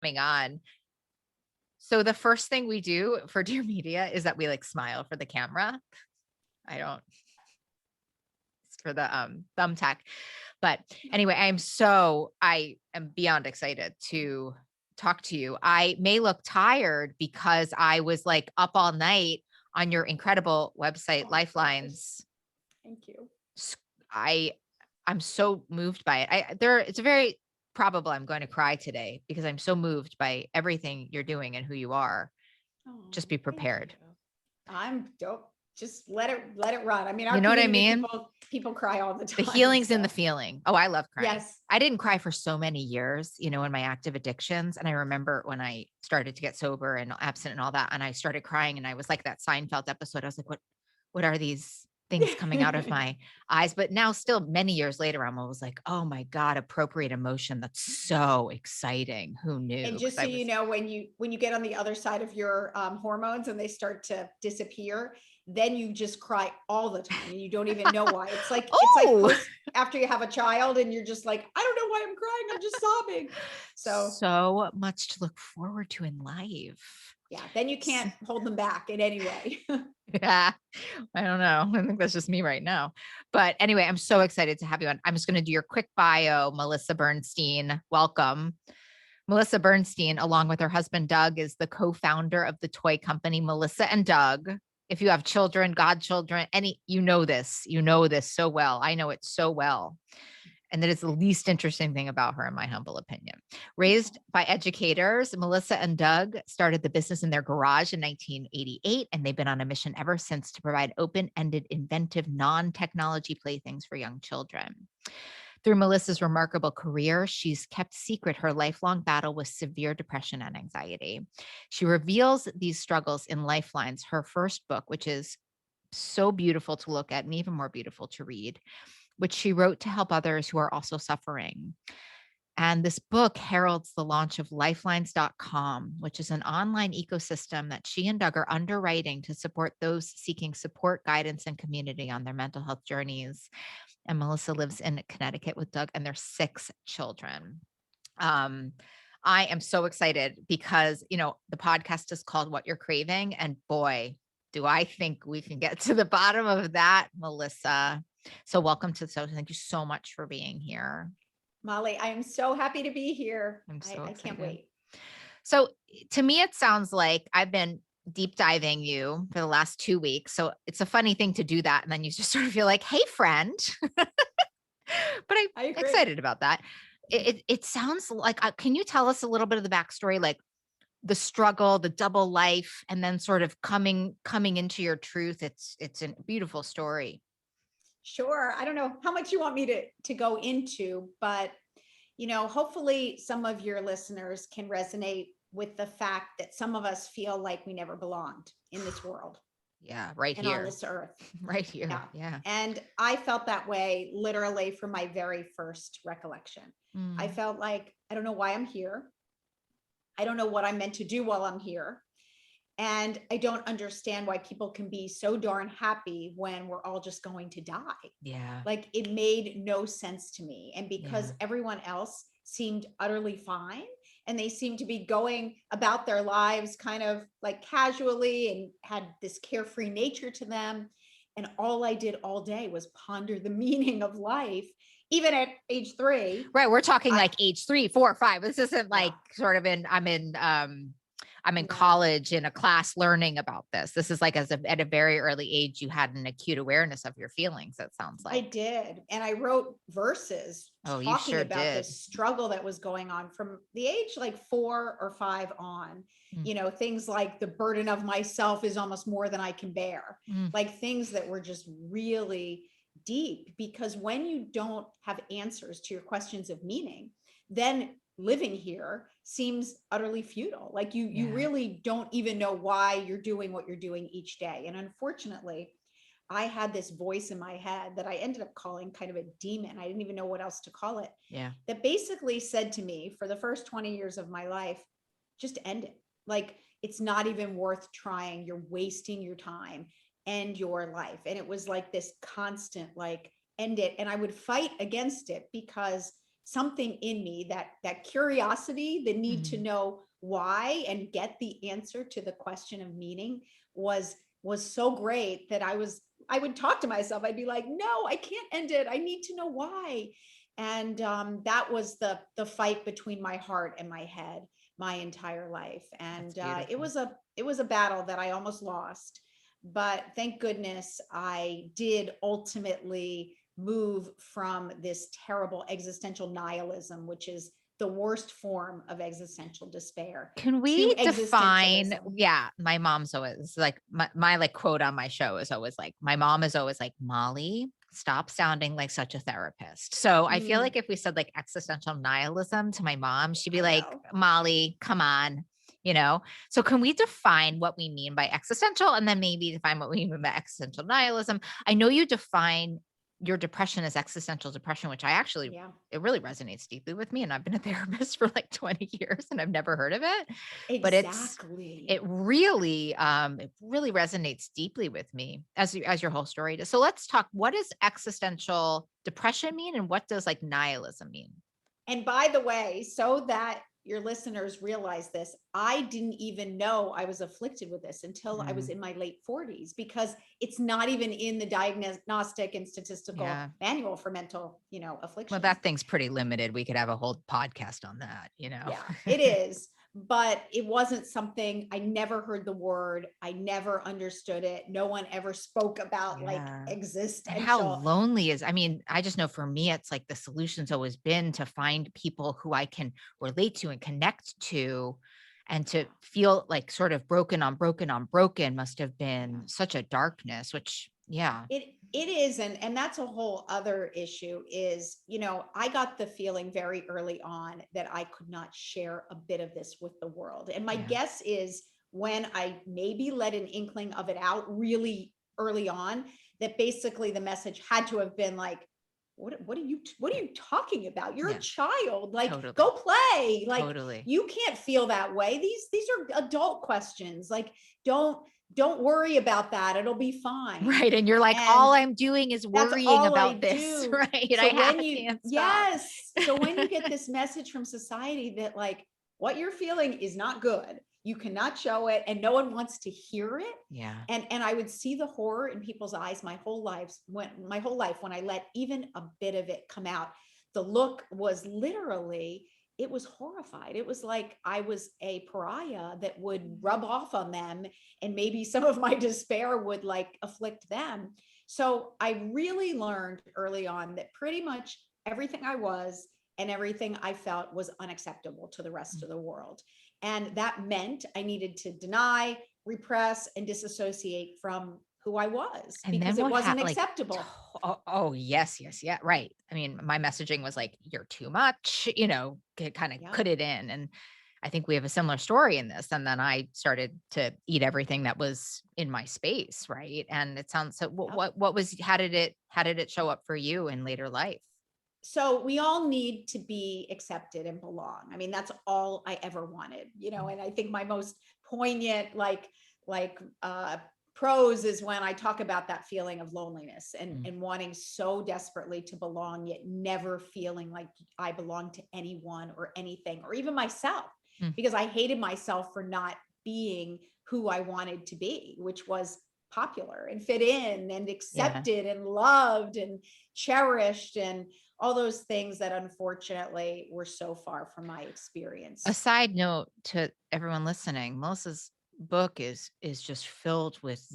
coming on. So the first thing we do for Dear Media is that we like smile for the camera. I don't, it's for the thumbtack. But anyway, I am beyond excited to talk to you. I may look tired because I was like up all night on your incredible website, Lifelines. Thank you. I'm so moved by it. It's very probable I'm going to cry today because I'm so moved by everything you're doing and who you are. Just be prepared. I'm dope. Just let it run. I mean, you know what I mean? People cry all the time. The healing's in the feeling. Oh, I love crying. Yes. I didn't cry for so many years, in my active addictions. And I remember when I started to get sober and abstinent and all that, and I started crying and I was like that Seinfeld episode. I was like, what are these things coming out of my eyes? But now still many years later, I'm always like, oh my God, appropriate emotion. That's so exciting. Who knew? And just so you know, when you get on the other side of your hormones and they start to disappear, then you just cry all the time and you don't even know why. It's like after you have a child and you're just like, I don't know why I'm crying. I'm just sobbing. So much to look forward to in life. Yeah. Then you can't hold them back in any way. Yeah. I don't know. I think that's just me right now. But anyway, I'm so excited to have you on. I'm just going to do your quick bio. Melissa Bernstein. Welcome. Melissa Bernstein, along with her husband, Doug, is the co-founder of the toy company, Melissa and Doug. If you have children, godchildren, you know this so well. I know it so well. And that is the least interesting thing about her, in my humble opinion. Raised by educators, Melissa and Doug started the business in their garage in 1988, and they've been on a mission ever since to provide open-ended, inventive, non-technology playthings for young children. Through Melissa's remarkable career, she's kept secret her lifelong battle with severe depression and anxiety. She reveals these struggles in Lifelines, her first book, which is so beautiful to look at and even more beautiful to read, which she wrote to help others who are also suffering. And this book heralds the launch of lifelines.com, which is an online ecosystem that she and Doug are underwriting to support those seeking support, guidance, and community on their mental health journeys. And Melissa lives in Connecticut with Doug and their 6 children. I am so excited because, the podcast is called What You're Craving. And boy, do I think we can get to the bottom of that, Melissa. So welcome to the show. Thank you so much for being here. Molly, I am so happy to be here. I can't wait. So to me, it sounds like I've been deep diving you for the last 2 weeks. So it's a funny thing to do that. And then you just sort of feel like, hey, friend. But I'm excited about that. It sounds like, can you tell us a little bit of the backstory, like the struggle, the double life, and then sort of coming into your truth? It's a beautiful story. Sure. I don't know how much you want me to go into, but, hopefully some of your listeners can resonate with the fact that some of us feel like we never belonged in this world. Yeah, right and here. On this earth. Right here. Yeah. And I felt that way literally from my very first recollection. I felt like, I don't know why I'm here. I don't know what I'm meant to do while I'm here. And I don't understand why people can be so darn happy when we're all just going to die. Yeah. Like it made no sense to me. And because everyone else seemed utterly fine and they seemed to be going about their lives kind of like casually and had this carefree nature to them. And all I did all day was ponder the meaning of life, even at age 3. Right. We're talking like age 3, 4, 5. This isn't like sort of I'm in college in a class learning about this. This is like at a very early age, you had an acute awareness of your feelings. It sounds like. I did. And I wrote verses talking about this struggle that was going on from the age like 4 or 5 on, things like the burden of myself is almost more than I can bear, like things that were just really deep, because when you don't have answers to your questions of meaning, then living here seems utterly futile. Like you really don't even know why you're doing what you're doing each day. And unfortunately, I had this voice in my head that I ended up calling kind of a demon. I didn't even know what else to call it. Yeah. That basically said to me for the first 20 years of my life, just end it. Like, it's not even worth trying. You're wasting your time. End your life. And it was like this constant, like, end it. And I would fight against it because something in me, that curiosity, the need to Mm. know why and get the answer to the question of meaning was so great that I would talk to myself. I'd be like, no, I can't end it. I need to know why. And that was the fight between my heart and my head my entire life. And it was a battle that I almost lost, but thank goodness I did ultimately move from this terrible existential nihilism, which is the worst form of existential despair, Can to we define? existentialism. Yeah, my mom's always like my like quote on my show is always like, my mom is always like, Molly, stop sounding like such a therapist. So I feel like if we said like existential nihilism to my mom, she'd be I like, know. Molly, come on, you know? So can we define what we mean by existential, and then maybe define what we mean by existential nihilism? I know you define your depression as existential depression, which I actually, Yeah, it really resonates deeply with me. And I've been a therapist for like 20 years and I've never heard of it, but exactly. it really resonates deeply with me, as your whole story does. So let's talk, what does existential depression mean? And what does like nihilism mean? And by the way, so that your listeners realize this, I didn't even know I was afflicted with this until I was Mm, in my late 40s, because it's not even in the Diagnostic and Statistical yeah. Manual for mental, Well, afflictions. that thing's pretty limited. We could have a whole podcast on that, you know? Yeah, it is. But it wasn't something, I never heard the word. I never understood it. No one ever spoke about like Yeah. And how existential. lonely is, I mean, I just know for me, it's like the solution's always been to find people who I can relate to and connect to, and to feel like sort of broken on broken on broken must have Yeah. been such a darkness, which, yeah. It is, and that's a whole other issue. Is, I got the feeling very early on that I could not share a bit of this with the world. And my Yeah. guess is, when I maybe let an inkling of it out really early on, that basically the message had to have been like, what are you talking about? You're a Yeah. child. Like, Totally. go play. Like, Totally. you can't feel that way. These are adult questions. Like, don't don't worry about that. It'll be fine. Right. And you're like, And all I'm doing is that's worrying all I about this, do. right? So when I you, can't stop. yes. So when you get this message from society that like, what you're feeling is not good, you cannot show it, and no one wants to hear it. Yeah. And I would see the horror in people's eyes my whole life when I let even a bit of it come out. The look was literally, it was horrified. It was like I was a pariah that would rub off on them, and maybe some of my despair would like afflict them. So I really learned early on that pretty much everything I was and everything I felt was unacceptable to the rest of the world. And that meant I needed to deny, repress, and disassociate from who I was, And then because it what wasn't like, acceptable. oh, yes, yes, yeah, right. I mean, my messaging was like, you're too much, kind of Yeah. put it in. And I think we have a similar story in this. And then I started to eat everything that was in my space, right? And it sounds so, Yep. how did it show up for you in later life? So we all need to be accepted and belong. I mean, that's all I ever wanted, and I think my most poignant, like prose is when I talk about that feeling of loneliness, and Mm, wanting so desperately to belong, yet never feeling like I belong to anyone or anything, or even myself, mm, because I hated myself for not being who I wanted to be, which was popular and fit in and yeah. accepted and loved and cherished, and all those things that unfortunately were so far from my A experience. side note to everyone listening, Melissa's book is just filled with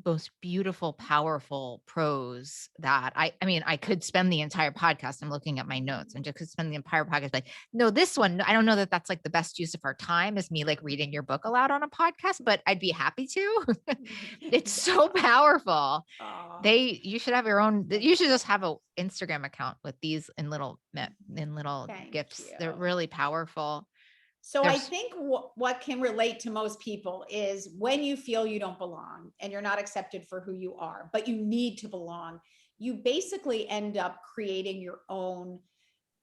most beautiful, powerful prose that I mean, I could spend the entire podcast, I'm looking at my notes, and just could spend the entire podcast like, no, this one, I don't know that that's like the best use of our time, is me like reading your book aloud on a podcast, but I'd be happy to. It's so Yeah. powerful. Oh, You should have your own, thank you should you. just have a Instagram account with these in little Thank gifts. you. They're really powerful. So I There's think what can relate to most people is when you feel you don't belong and you're not accepted for who you are, but you need to belong, you basically end up creating your own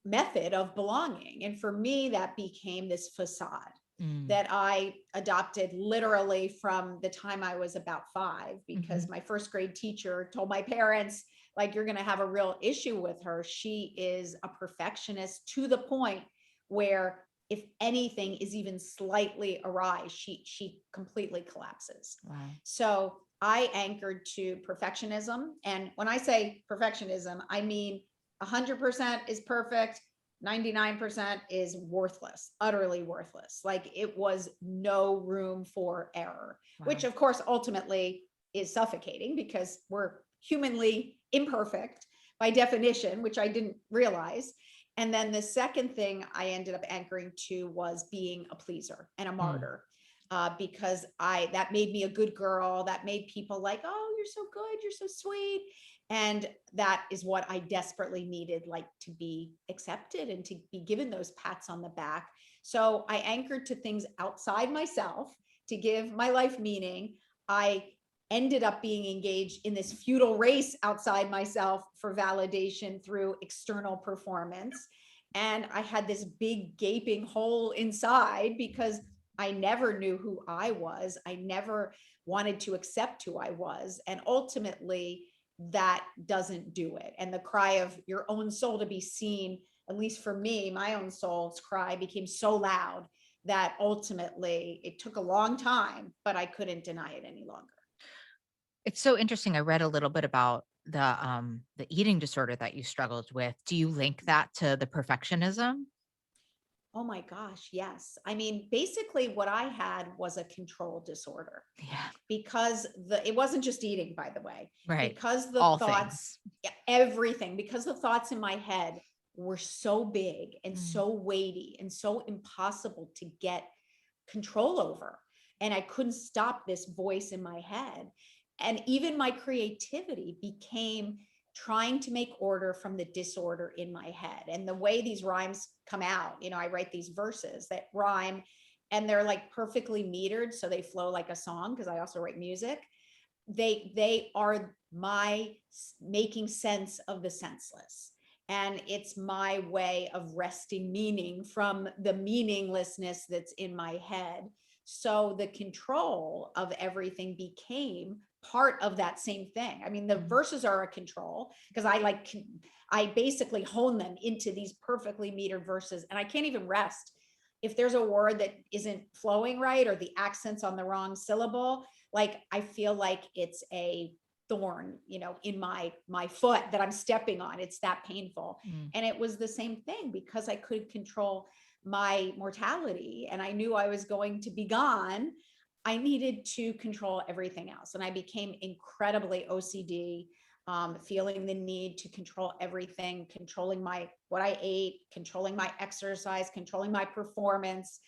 method of belonging. And for me, that became this facade mm, that I adopted literally from the time I was about 5, because mhm. my first grade teacher told my parents like you're going to have a real issue with her. She is a perfectionist to the point where if anything is even slightly awry, she completely collapses. Wow. So I anchored to perfectionism. And when I say perfectionism, I mean 100% is perfect, 99% is worthless, utterly worthless. Like it was no room for error, wow. Which of course ultimately is suffocating because we're humanly imperfect by definition, which I didn't realize. And then the second thing I ended up anchoring to was being a pleaser and a martyr. Because that made me a good girl. That made people like, oh, you're so good, you're so sweet. And that is what I desperately needed, like to be accepted and to be given those pats on the back. So I anchored to things outside myself to give my life meaning. I ended up being engaged in this futile race outside myself for validation through external performance. And I had this big gaping hole inside because I never knew who I was. I never wanted to accept who I was. And ultimately, that doesn't do it. And the cry of your own soul to be seen, at least for me, my own soul's cry became so loud that ultimately it took a long time, but I couldn't deny it any longer. It's so interesting. I read a little bit about the eating disorder that you struggled with. Do you link that to the perfectionism? Oh my gosh, yes. I mean, basically what I had was a control disorder. Yeah. Because it wasn't just eating, by the way. Right. Because the All thoughts, things. Everything, because the thoughts in my head were so big and so weighty and so impossible to get control over. And I couldn't stop this voice in my head. And even my creativity became trying to make order from the disorder in my head. And the way these rhymes come out, I write these verses that rhyme and they're like perfectly metered. So they flow like a song because I also write music. They are my making sense of the senseless. And it's my way of wresting meaning from the meaninglessness that's in my head. So the control of everything became part of that same thing. I mean, the verses are a control because I basically hone them into these perfectly metered verses, and I can't even rest if there's a word that isn't flowing right or the accent's on the wrong syllable. Like I feel like it's a thorn, in my foot that I'm stepping on. It's that painful. And it was the same thing because I couldn't control my mortality and I knew I was going to be gone. I needed to control everything else. And I became incredibly OCD, feeling the need to control everything, controlling what I ate, controlling my exercise, controlling my performance.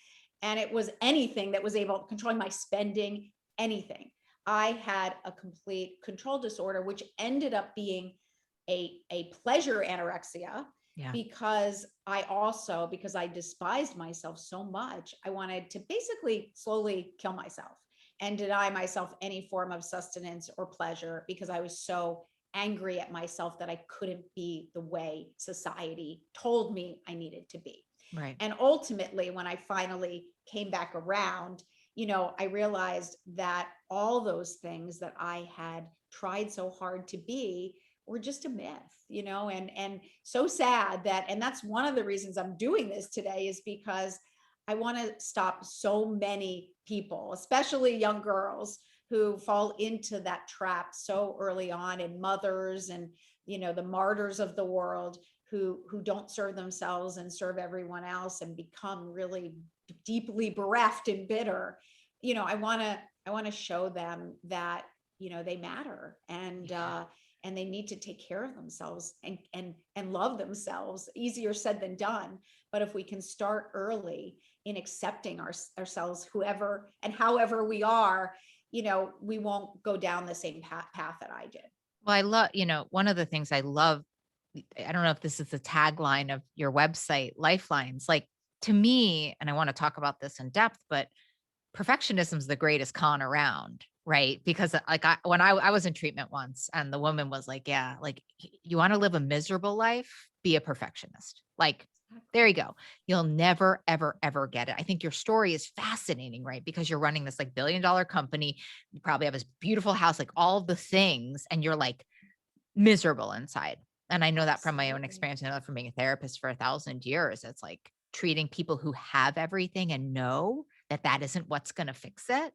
And it was anything that was able, controlling my spending, anything. I had a complete control disorder, which ended up being a pleasure anorexia. Yeah. Because I despised myself so much, I wanted to basically slowly kill myself and deny myself any form of sustenance or pleasure because I was so angry at myself that I couldn't be the way society told me I needed to be. Right. And ultimately, when I finally came back around, I realized that all those things that I had tried so hard to be were just a myth, and so sad and that's one of the reasons I'm doing this today is because I want to stop so many people, especially young girls who fall into that trap so early on, and mothers and, the martyrs of the world who don't serve themselves and serve everyone else and become really deeply bereft and bitter. I want to show them that, they matter and they need to take care of themselves and love themselves. Easier said than done. But if we can start early in accepting ourselves, whoever and however we are, we won't go down the same path that I did. Well, I love, one of the things I love, I don't know if this is the tagline of your website, Lifelines, like to me, and I want to talk about this in depth, but perfectionism is the greatest con around, right? Because like when I was in treatment once and the woman was like, yeah, like you want to live a miserable life, be a perfectionist. Like, there you go. You'll never, ever, ever get it. I think your story is fascinating, right? Because you're running this like $1 billion company. You probably have this beautiful house, like all the things. And you're like, miserable inside. And I know that from my own Absolutely. experience. I know that from being a therapist for 1,000 years. It's like treating people who have everything and know that that isn't what's going to fix it.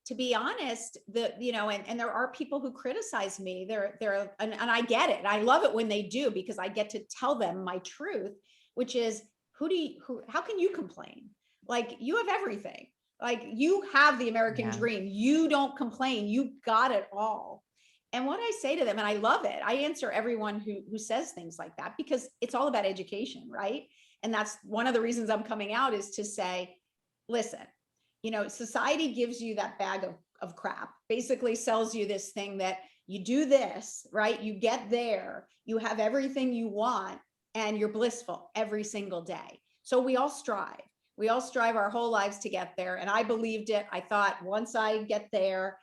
To be honest, and there are people who criticize me. And I get it. I love it when they do, because I get to tell them my truth, which is, how can you complain? Like, you have everything. Like, you have the American dream. You don't complain. You got it all. And what I say to them, and I love it, I answer everyone who says things like that, because it's all about education, right? And that's one of the reasons I'm coming out, is to say, listen, society gives you that bag of crap, basically sells you this thing that you do this, right? You get there, you have everything you want, and you're blissful every single day. So we all strive. We all strive our whole lives to get there. And I believed it. I thought, once I get there,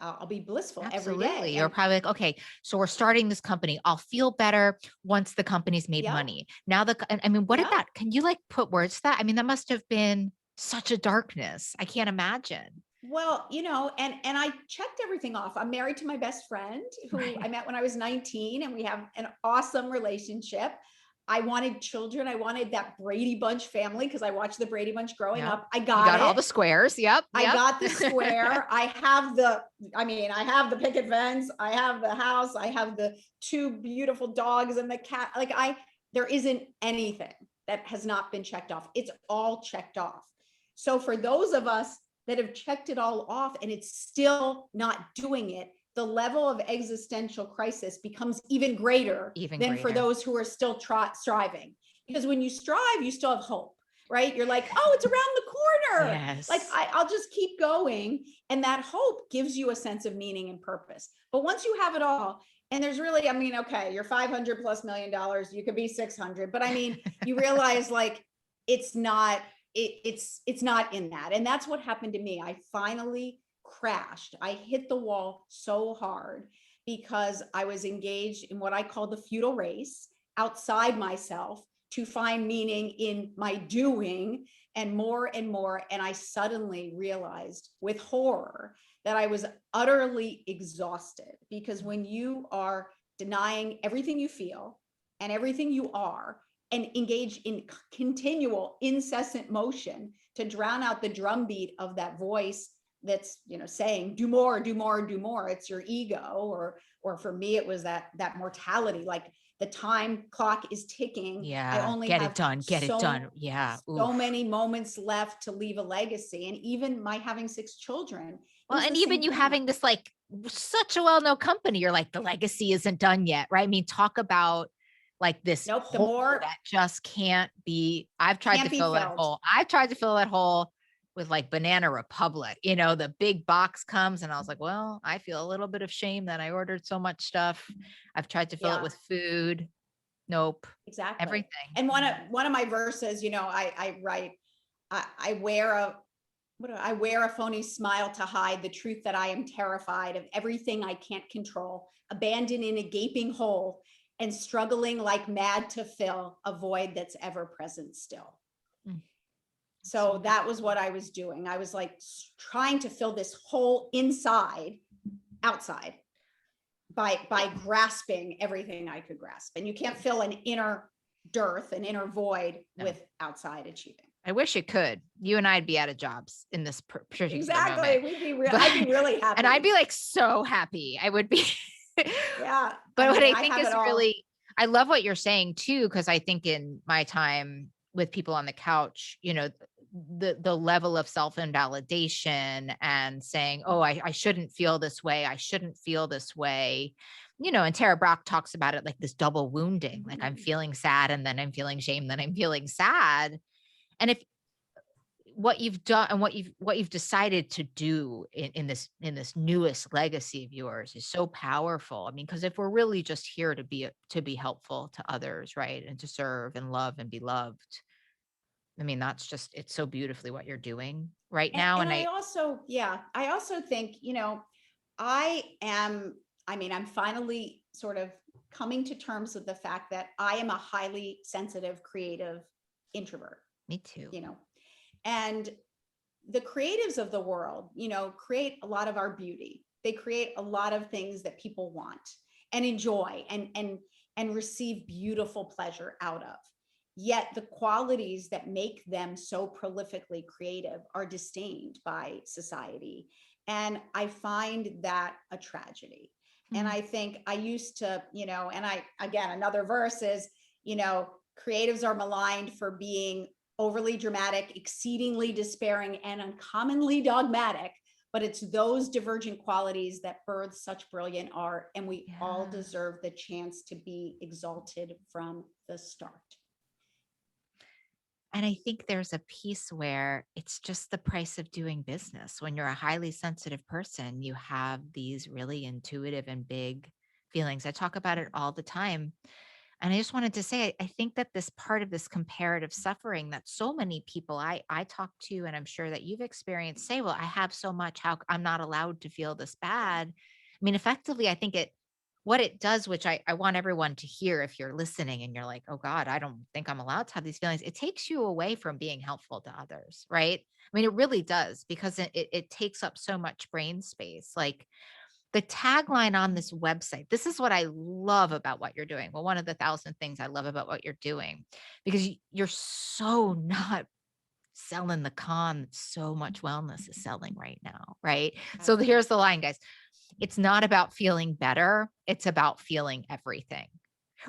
I'll be blissful every day. You're probably like, okay, so we're starting this company. I'll feel better once the company's made money. Now what did that, can you like put words to that? I mean, that must have been such a darkness. I can't imagine. Well, and I checked everything off. I'm married to my best friend, who I met when I was 19, and we have an awesome relationship. I wanted children. I wanted that Brady Bunch family, because I watched the Brady Bunch growing up. I got it. All the squares. Yep. I got the square. I have the picket fence. I have the house. I have the 2 beautiful dogs and the cat. There isn't anything that has not been checked off. It's all checked off. So for those of us that have checked it all off and it's still not doing it, the level of existential crisis becomes even greater than for those who are still striving. Because when you strive, you still have hope, right? You're like, oh, it's around the corner. Yes. Like, I'll just keep going. And that hope gives you a sense of meaning and purpose. But once you have it all, and there's really, okay, you're $500+ million, you could be 600, but you realize, like, it's not in that. And that's what happened to me. I finally crashed. I hit the wall so hard, because I was engaged in what I call the futile race outside myself to find meaning in my doing, and more and more. And I suddenly realized with horror that I was utterly exhausted, because when you are denying everything you feel and everything you are, and engage in continual, incessant motion to drown out the drumbeat of that voice that's, saying, do more, do more, do more. It's your ego, or for me, it was that mortality, like, the time clock is ticking. Yeah. I only get have it done. Yeah. So many moments left to leave a legacy. And even my having 6 children. Well, and even you having this, like, such a well-known company, you're like, the legacy isn't done yet, right? I mean, talk about like this hole that just can't be. I've tried to fill that hole. I've tried to fill that hole with like Banana Republic, the big box comes, and I was like, well, I feel a little bit of shame that I ordered so much stuff. I've tried to fill it with food. Nope. Exactly. Everything. And one of my verses, I write, I wear a phony smile to hide the truth that I am terrified of everything I can't control, abandoned in a gaping hole, and struggling like mad to fill a void that's ever present still. So that was what I was doing. I was like trying to fill this hole outside by grasping everything I could grasp. And you can't fill an inner dearth, an inner void with outside achieving. I wish it could. You and I'd be out of jobs in this exactly. I'd be really happy. And I'd be like so happy. I would be. Yeah. But what I think is really, I love what you're saying too, because I think in my time with people on the couch, the level of self-invalidation and saying, oh, I shouldn't feel this way. I shouldn't feel this way. And Tara Brach talks about it like this double wounding, like I'm feeling sad and then I'm feeling shame, then I'm feeling sad. And if what you've done and what you've decided to do in this newest legacy of yours is so powerful. I mean, because if we're really just here to be helpful to others, right, and to serve and love and be loved, I mean, it's so beautifully what you're doing right now. And I also think, I'm finally sort of coming to terms with the fact that I am a highly sensitive, creative introvert. Me too. And the creatives of the world, create a lot of our beauty. they create a lot of things that people want and enjoy and receive beautiful pleasure out of. Yet the qualities that make them so prolifically creative are disdained by society. And I find that a tragedy. And I think I used to, and again, another verse is, creatives are maligned for being overly dramatic, exceedingly despairing, and uncommonly dogmatic. But it's those divergent qualities that birth such brilliant art. And we all deserve the chance to be exalted from the start. And I think there's a piece where it's just the price of doing business. When you're a highly sensitive person, you have these really intuitive and big feelings. I talk about it all the time. And I just wanted to say, I think that this part of this comparative suffering that so many people I talk to, and I'm sure that you've experienced, say, well, I have so much, how I'm not allowed to feel this bad. I mean, effectively, I think what it does, which I want everyone to hear if you're listening and you're like, oh God, I don't think I'm allowed to have these feelings. It takes you away from being helpful to others, right? I mean, it really does, because it takes up so much brain space. Like, the tagline on this website, this is what I love about what you're doing. Well, one of the 1,000 things I love about what you're doing, because you're so not selling the con that so much wellness is selling right now, right? So here's the line, guys. It's not about feeling better. It's about feeling everything,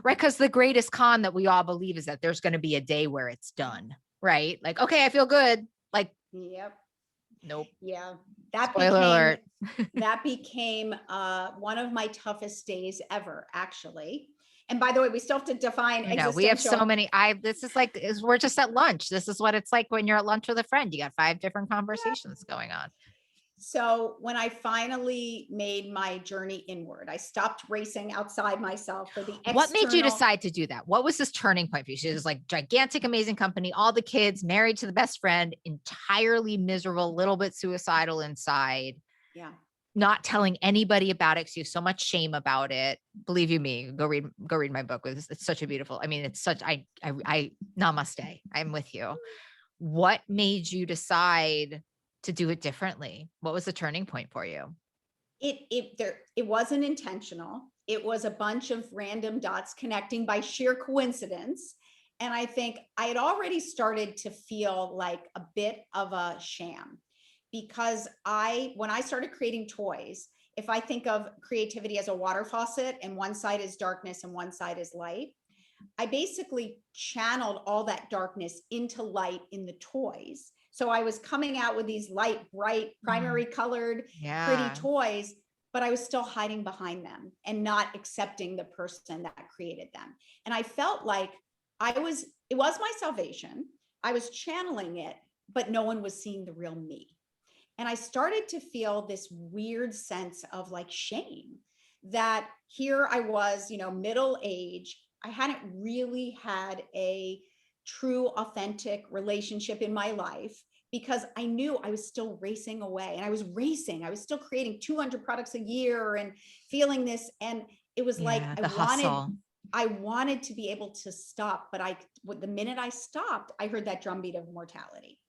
right? Because the greatest con that we all believe is that there's going to be a day where it's done, right? Like, okay, I feel good. Like, yep. Nope. Yeah. Spoiler alert. That became one of my toughest days ever, actually. And by the way, we still have to define existential. We have so many. This is like, we're just at lunch. This is what it's like when you're at lunch with a friend. You got 5 different conversations going on. So when I finally made my journey inward, I stopped racing outside myself for the external. What made you decide to do that? What was this turning point for you? She was like, gigantic, amazing company, all the kids, married to the best friend, entirely miserable, a little bit suicidal inside. Yeah. Not telling anybody about it because you have so much shame about it. Believe you me, go read my book. It's such a beautiful, I mean, it's such, I namaste. I'm with you. What made you decide to do it differently? What was the turning point for you? It wasn't intentional. It was a bunch of random dots connecting by sheer coincidence. And I think I had already started to feel like a bit of a sham, because when I started creating toys, if I think of creativity as a water faucet and one side is darkness and one side is light, I basically channeled all that darkness into light in the toys. So I was coming out with these light, bright, primary colored, pretty toys, but I was still hiding behind them and not accepting the person that created them. And I felt like it was my salvation. I was channeling it, but no one was seeing the real me. And I started to feel this weird sense of like shame that here I was, middle age. I hadn't really had a true, authentic relationship in my life, because I knew I was still racing away, and I was still creating 200 products a year and feeling this. And it was like, I wanted to be able to stop, but the minute I stopped, I heard that drumbeat of mortality.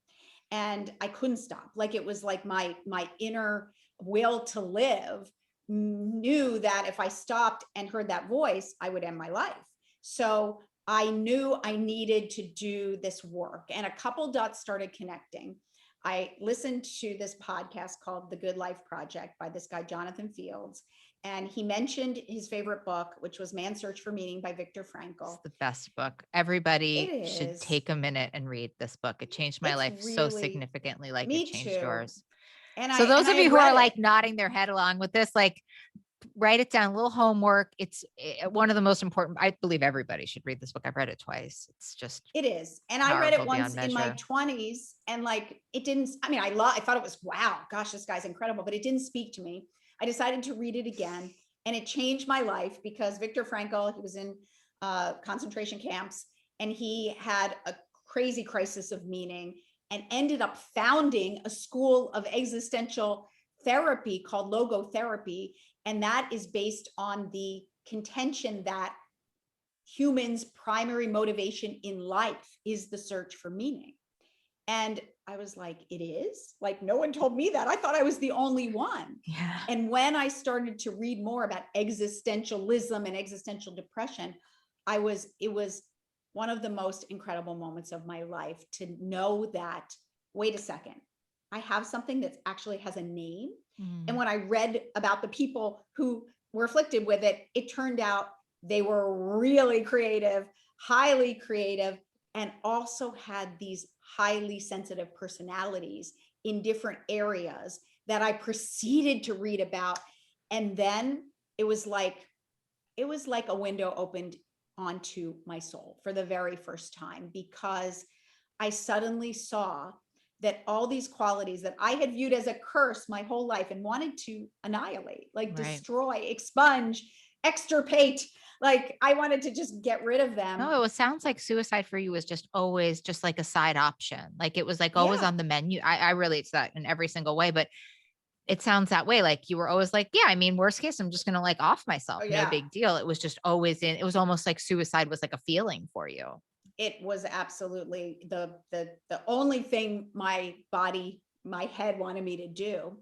And I couldn't stop. Like, it was like my inner will to live knew that if I stopped and heard that voice, I would end my life. So I knew I needed to do this work, and a couple dots started connecting. I listened to this podcast called The Good Life Project by this guy, Jonathan Fields. And he mentioned his favorite book, which was Man's Search for Meaning by Viktor Frankl. It's the best book. Everybody should take a minute and read this book. It changed my life so significantly, like it changed yours. And so those of you who are like nodding their head along with this, like, write it down, a little homework. It's one of the most important. I believe everybody should read this book. I've read it twice. It is. And I read it once in my 20s, and like, it didn't, I thought it was, wow, gosh, this guy's incredible, but it didn't speak to me. I decided to read it again, and it changed my life, because Viktor Frankl, he was in concentration camps, and he had a crazy crisis of meaning and ended up founding a school of existential therapy called logotherapy. And that is based on the contention that humans' primary motivation in life is the search for meaning. And I was like, it is? Like, no one told me that. I thought I was the only one. Yeah. And when I started to read more about existentialism and existential depression, it was one of the most incredible moments of my life to know that, wait a second, I have something that actually has a name. And when I read about the people who were afflicted with it, it turned out they were really creative, highly creative, and also had these highly sensitive personalities in different areas that I proceeded to read about. And then it was like a window opened onto my soul for the very first time, because I suddenly saw that all these qualities that I had viewed as a curse my whole life and wanted to annihilate, like destroy, expunge, extirpate, like I wanted to just get rid of them. No, it sounds like suicide for you was just always just like a side option. Like it was like always on the menu. I relate to that in every single way, but it sounds that way. Like you were always like, yeah, I mean, worst case, I'm just going to like off myself. No big deal. It was just always it was almost like suicide was like a feeling for you. It was absolutely the only thing my body, my head wanted me to do.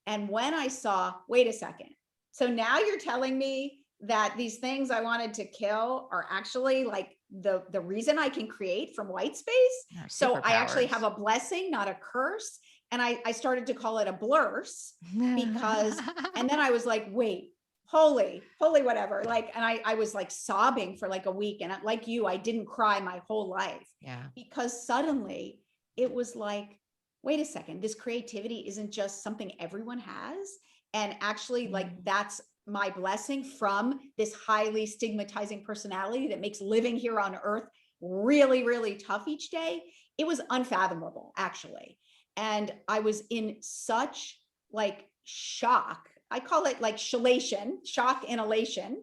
And when I saw, wait a second, so now you're telling me that these things I wanted to kill are actually like the reason I can create from white space. So I actually have a blessing, not a curse. And I started to call it a blurse, because, and then I was like, wait, holy whatever, like, and I was like sobbing for like a week, and like you, I didn't cry my whole life, because suddenly it was like, wait a second, this creativity isn't just something everyone has, and actually like that's my blessing from this highly stigmatizing personality that makes living here on earth really, really tough each day. It was unfathomable, actually. And I was in such like shock. I call it like shalation, shock and elation,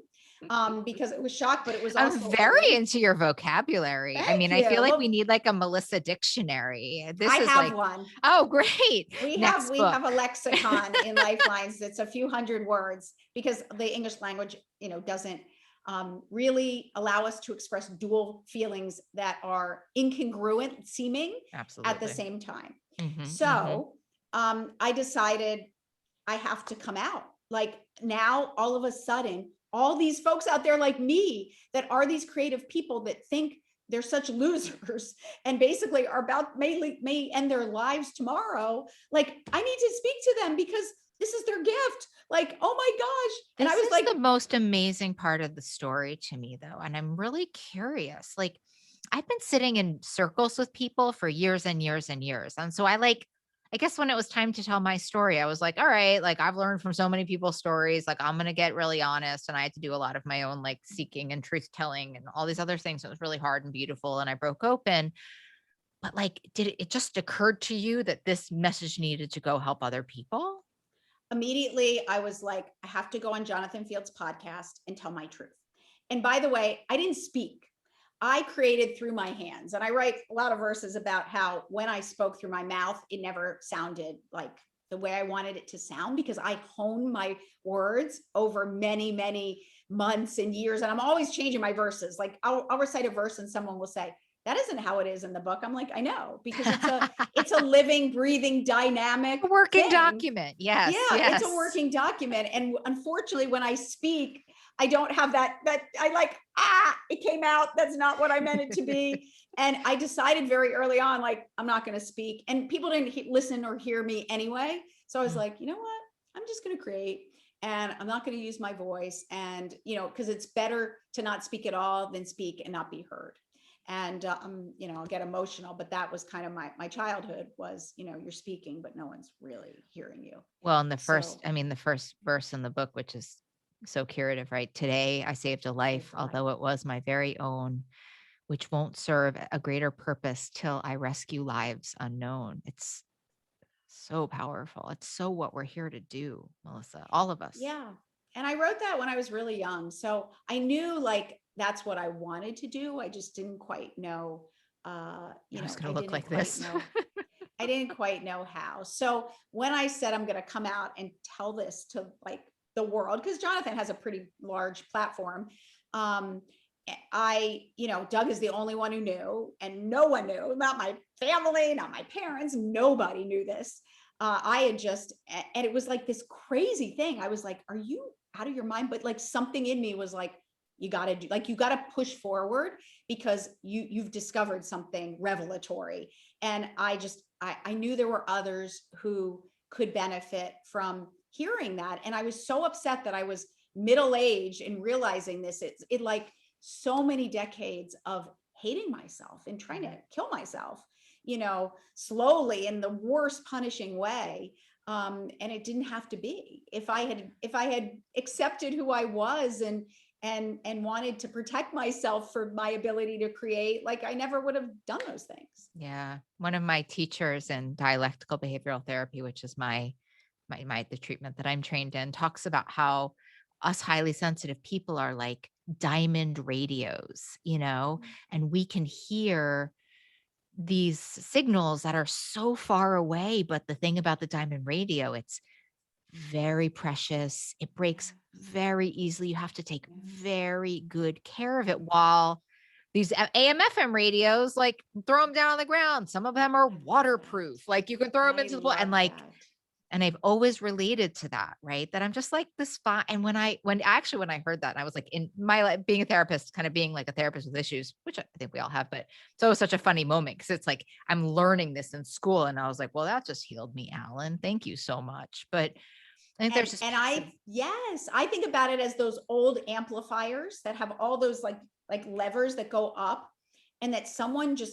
because it was shock, but it was also I'm very into your vocabulary. I mean, I feel like we need like a Melissa dictionary. This is like one. Oh, great. We have a lexicon in Lifelines that's a few hundred words, because the English language, doesn't really allow us to express dual feelings that are incongruent seeming at the same time. So I decided I have to come out. Like now, all of a sudden, all these folks out there like me that are these creative people that think they're such losers and basically are may end their lives tomorrow. Like I need to speak to them because this is their gift. Like, oh my gosh. And I was like, the most amazing part of the story to me though. And I'm really curious, like I've been sitting in circles with people for years and years and years. And so I guess when it was time to tell my story, I was like, all right, like I've learned from so many people's stories, like I'm going to get really honest. And I had to do a lot of my own like seeking and truth telling and all these other things. It was really hard and beautiful. And I broke open. But like, it just occurred to you that this message needed to go help other people? Immediately, I was like, I have to go on Jonathan Field's podcast and tell my truth. And by the way, I didn't speak. I created through my hands. And I write a lot of verses about how when I spoke through my mouth, it never sounded like the way I wanted it to sound, because I honed my words over many, many months and years. And I'm always changing my verses. Like I'll recite a verse and someone will say, that isn't how it is in the book. I'm like, I know, because it's a living, breathing, dynamic working document. Yes. Yeah, it's a working document. And unfortunately, when I speak, I don't have that I like, it came out. That's not what I meant it to be. And I decided very early on, like, I'm not going to speak. And people didn't listen or hear me anyway. So I was like, you know what? I'm just going to create, and I'm not going to use my voice. And, because it's better to not speak at all than speak and not be heard. And, I'll get emotional, but that was kind of my childhood was, you're speaking, but no one's really hearing you. Well, and the first verse in the book, which is so curative, right? Today, I saved a life, although it was my very own, which won't serve a greater purpose till I rescue lives unknown. It's so powerful. It's so what we're here to do, Melissa, all of us. Yeah. And I wrote that when I was really young. So I knew like that's what I wanted to do. I just didn't quite know, it's going to look like this. I didn't quite know how. So when I said I'm going to come out and tell this to like the world, because Jonathan has a pretty large platform, Doug is the only one who knew, and no one knew, not my family, not my parents, nobody knew this. I had just, and it was like this crazy thing. I was like, are you out of your mind? But like something in me was like, you got to push forward because you've discovered something revelatory. And I knew there were others who could benefit from hearing that. And I was so upset that I was middle-aged and realizing this. It like so many decades of hating myself and trying to kill myself, slowly in the worst punishing way. And it didn't have to be. If I had accepted who I was and wanted to protect myself for my ability to create, like I never would have done those things. Yeah. One of my teachers in dialectical behavioral therapy, which is the treatment that I'm trained in, talks about how us highly sensitive people are like diamond radios, and we can hear these signals that are so far away. But the thing about the diamond radio, it's very precious. It breaks very easily. You have to take very good care of it, while these AM/FM radios, like throw them down on the ground. Some of them are waterproof. Like you can throw them into the pool, and like, and I've always related to that, right? That I'm just like this fine. And when I heard that, I was like, in my life, being a therapist, kind of being like a therapist with issues, which I think we all have, but it's always such a funny moment because it's like, I'm learning this in school. And I was like, well, that just healed me, Alan. Thank you so much. But I think there's I think about it as those old amplifiers that have all those like levers that go up, and that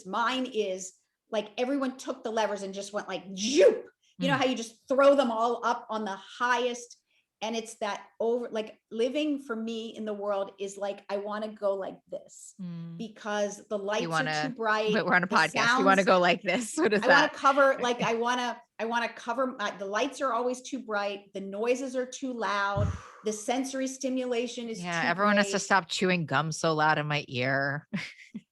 mine is like, everyone took the levers and just went like, zoop. You know how you just throw them all up on the highest, and it's that like living for me in the world is like, I want to go like this because the lights are too bright. But we're on a podcast. You want to go like this. What is that? I want to cover, like, I want to cover, the lights are always too bright. The noises are too loud. The sensory stimulation is too everyone great. has to stop chewing gum so loud in my ear.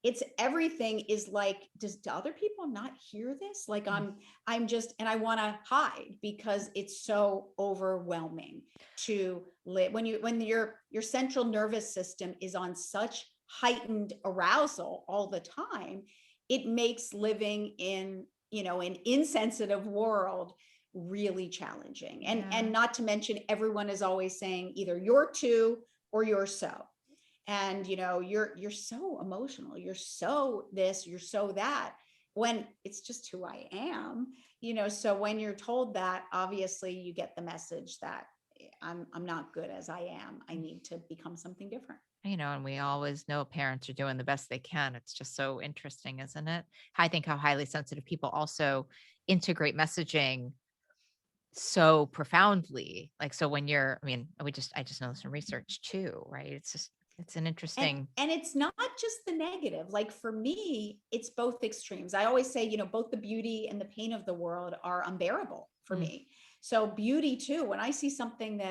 It's everything is like, do other people not hear this? Like I'm just, and I want to hide because it's so overwhelming to live when your central nervous system is on such heightened arousal all the time. It makes living in, an insensitive world really challenging. And not to mention, everyone is always saying either you're too or you're so. And you're so emotional, you're so this, you're so that, when it's just who I am. So when you're told that, obviously you get the message that I'm not good as I am. I need to become something different. And we always know parents are doing the best they can. It's just so interesting, isn't it? I think how highly sensitive people also integrate messaging so profoundly. Like, so when I just know this from research too, right? It's an interesting. And it's not just the negative. Like for me, it's both extremes. I always say, both the beauty and the pain of the world are unbearable for me. So beauty too, when I see something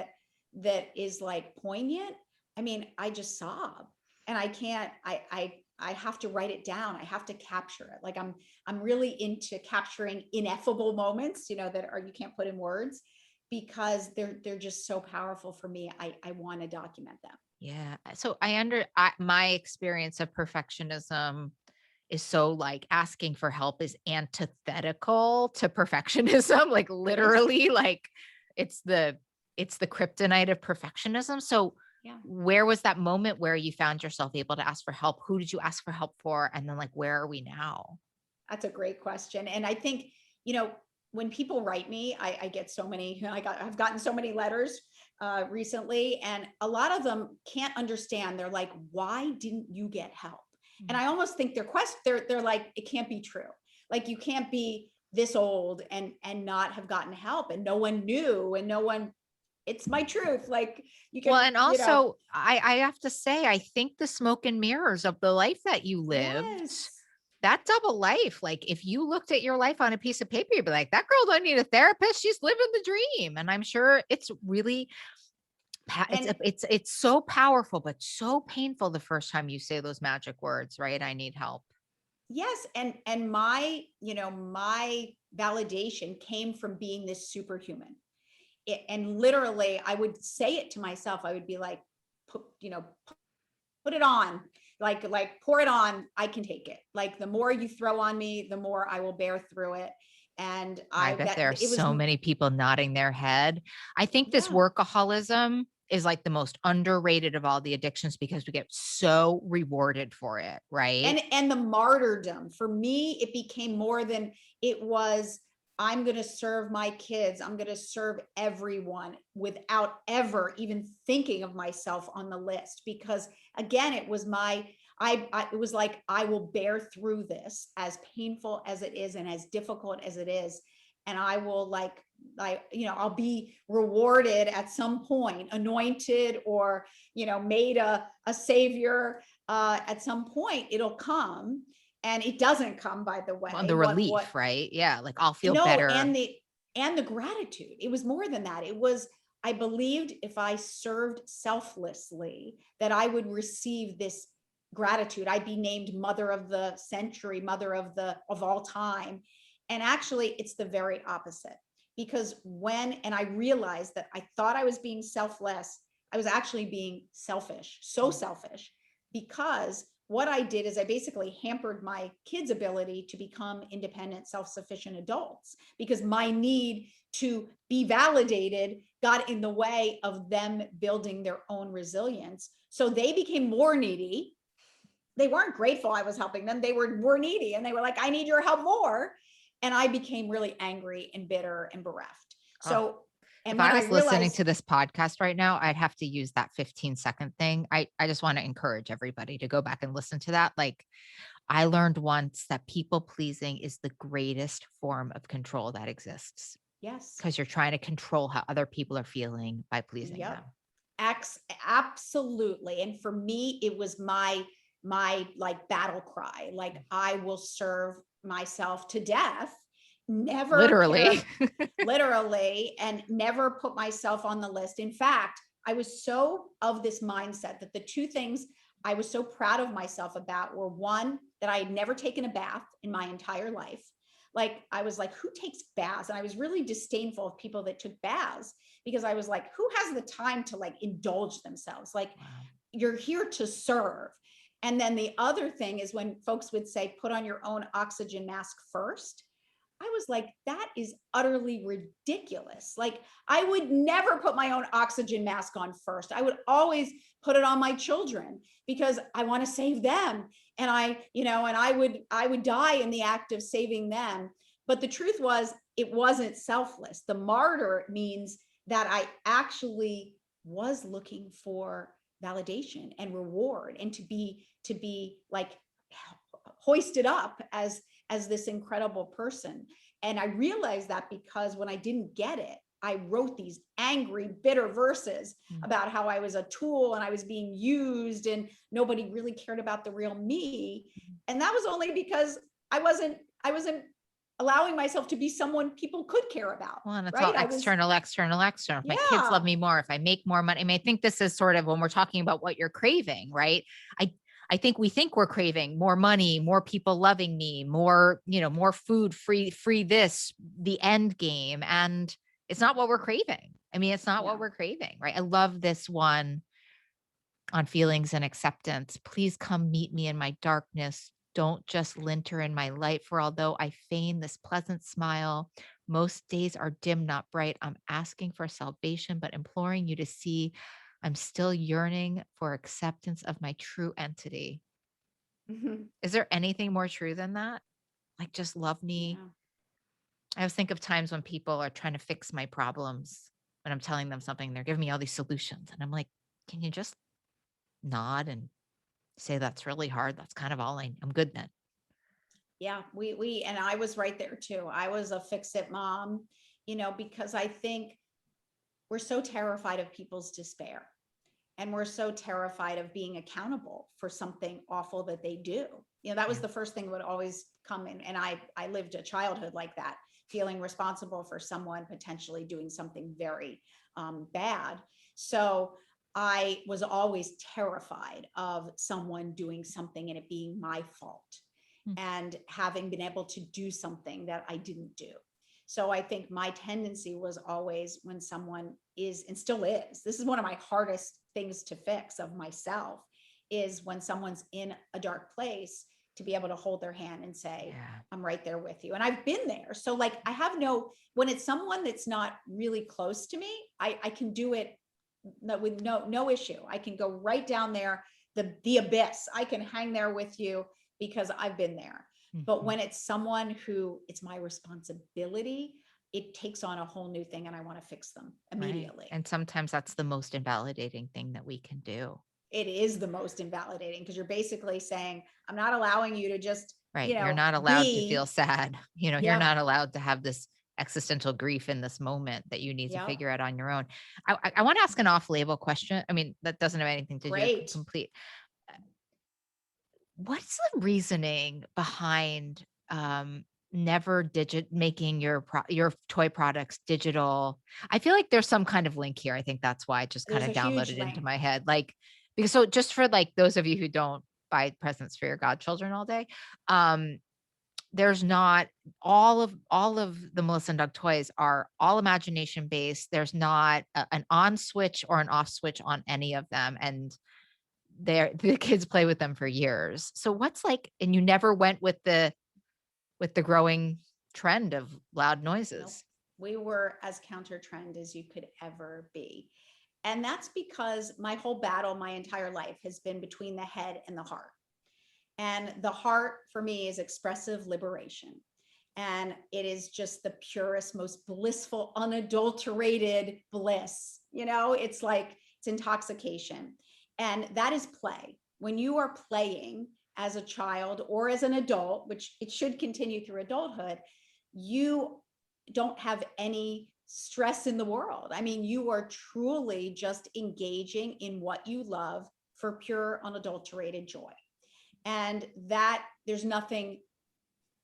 that is like poignant, I just sob, and I can't, I have to write it down. I have to capture it. Like I'm really into capturing ineffable moments, that are, you can't put in words, because they're just so powerful for me. I want to document them. Yeah. So my experience of perfectionism is so like asking for help is antithetical to perfectionism, like literally, like it's the kryptonite of perfectionism. So where was that moment where you found yourself able to ask for help? Who did you ask for help for? And then like, where are we now? That's a great question. And I think, when people write me, I get so many, I've gotten so many letters recently, and a lot of them can't understand. They're like, why didn't you get help? And I almost think they're like, it can't be true. Like you can't be this old and not have gotten help, and no one knew, and no one, it's my truth. Like you can, and also I have to say, I think the smoke and mirrors of the life that you lived, that double life. Like if you looked at your life on a piece of paper, you'd be like, that girl don't need a therapist. She's living the dream. And I'm sure it's really, it's so powerful, but so painful the first time you say those magic words, right? I need help. Yes. And my, my validation came from being this superhuman. And literally I would say it to myself. I would be like, put it on. like pour it on. I can take it. Like the more you throw on me, the more I will bear through it. And I bet there are so many people nodding their head. I think this workaholism is like the most underrated of all the addictions because we get so rewarded for it, right? And the martyrdom for me, it became more than it was. I'm going to serve my kids. I'm going to serve everyone without ever even thinking of myself on the list. Because again, it was it was like, I will bear through this, as painful as it is and as difficult as it is. And I will I'll be rewarded at some point, anointed or, made a savior. At some point it'll come, and it doesn't come, by the way. Well, the relief, right? Yeah. Like I'll feel no, better. And the gratitude. It was more than that. It was, I believed if I served selflessly, that I would receive this gratitude. I'd be named mother of the century, mother of all time. And actually it's the very opposite, because and I realized that I thought I was being selfless, I was actually being selfish, so selfish, because what I did is I basically hampered my kids' ability to become independent, self-sufficient adults, because my need to be validated got in the way of them building their own resilience. So they became more needy. They weren't grateful I was helping them. They were more needy, and they were like, I need your help more. And I became really angry and bitter and bereft. So, and if I was listening to this podcast right now, I'd have to use that 15-second thing. I just want to encourage everybody to go back and listen to that. Like, I learned once that people pleasing is the greatest form of control that exists. Yes. Because you're trying to control how other people are feeling by pleasing them. Absolutely. And for me, it was my like battle cry. Like, I will serve myself to death, never literally, literally, and never put myself on the list. In fact, I was so of this mindset that the two things I was so proud of myself about were, one, that I had never taken a bath in my entire life. Like, I was like, who takes baths? And I was really disdainful of people that took baths, because I was like, who has the time to like indulge themselves? Like, wow. You're here to serve. And then the other thing is when folks would say, put on your own oxygen mask first. I was like, that is utterly ridiculous. Like, I would never put my own oxygen mask on first. I would always put it on my children, because I want to save them. And I would die in the act of saving them. But the truth was, it wasn't selfless. The martyr means that I actually was looking for validation and reward, and to be like hoisted up as this incredible person. And I realized that because when I didn't get it, I wrote these angry, bitter verses about how I was a tool and I was being used and nobody really cared about the real me. And that was only because I wasn't allowing myself to be someone people could care about. Well, and it's right? all external. If my kids love me more, if I make more money. I mean, I think this is sort of when we're talking about what you're craving, right? I think we think we're craving more money, more people loving me, more, more food, free this, the end game. And it's not what we're craving. I mean, it's not what we're craving, right? I love this one on feelings and acceptance. Please come meet me in my darkness. Don't just linter in my light, for although I feign this pleasant smile, most days are dim, not bright. I'm asking for salvation, but imploring you to see I'm still yearning for acceptance of my true entity. Mm-hmm. Is there anything more true than that? Like, just love me. Yeah. I always think of times when people are trying to fix my problems, when I'm telling them something, they're giving me all these solutions. And I'm like, can you just nod and say that's really hard? That's kind of all I'm good then. Yeah, and I was right there too. I was a fix-it mom, because I think we're so terrified of people's despair, and we're so terrified of being accountable for something awful that they do. That was the first thing that would always come in. And I lived a childhood like that, feeling responsible for someone potentially doing something very bad. So I was always terrified of someone doing something and it being my fault, and having been able to do something that I didn't do. So I think my tendency was always, when someone is, and still is, this is one of my hardest things to fix of myself, is when someone's in a dark place, to be able to hold their hand and say, I'm right there with you. And I've been there. So like, I have when it's someone that's not really close to me, I can do it with no issue. I can go right down there, the abyss. I can hang there with you because I've been there. But when it's someone who it's my responsibility, it takes on a whole new thing, and I want to fix them immediately. Right. And sometimes that's the most invalidating thing that we can do. It is the most invalidating, because you're basically saying, I'm not allowing you to just, you're not allowed to feel sad. You're not allowed to have this existential grief in this moment that you need to figure out on your own. I want to ask an off-label question. I mean, that doesn't have anything to do with complete. What's the reasoning behind never making your toy products digital? I feel like there's some kind of link here. I think that's why I just kind of downloaded into my head. Like, because so just for like those of you who don't buy presents for your godchildren all day, there's not all of the Melissa and Doug toys are all imagination based. There's not an on switch or an off switch on any of them. And the kids play with them for years. So what's like, and you never went with the growing trend of loud noises. Nope. We were as counter trend as you could ever be. And that's because my whole battle, my entire life, has been between the head and the heart. And the heart for me is expressive liberation. And it is just the purest, most blissful, unadulterated bliss. It's like, it's intoxication. And that is play. When you are playing as a child or as an adult, which it should continue through adulthood, you don't have any stress in the world. I mean, you are truly just engaging in what you love for pure, unadulterated joy. And that there's nothing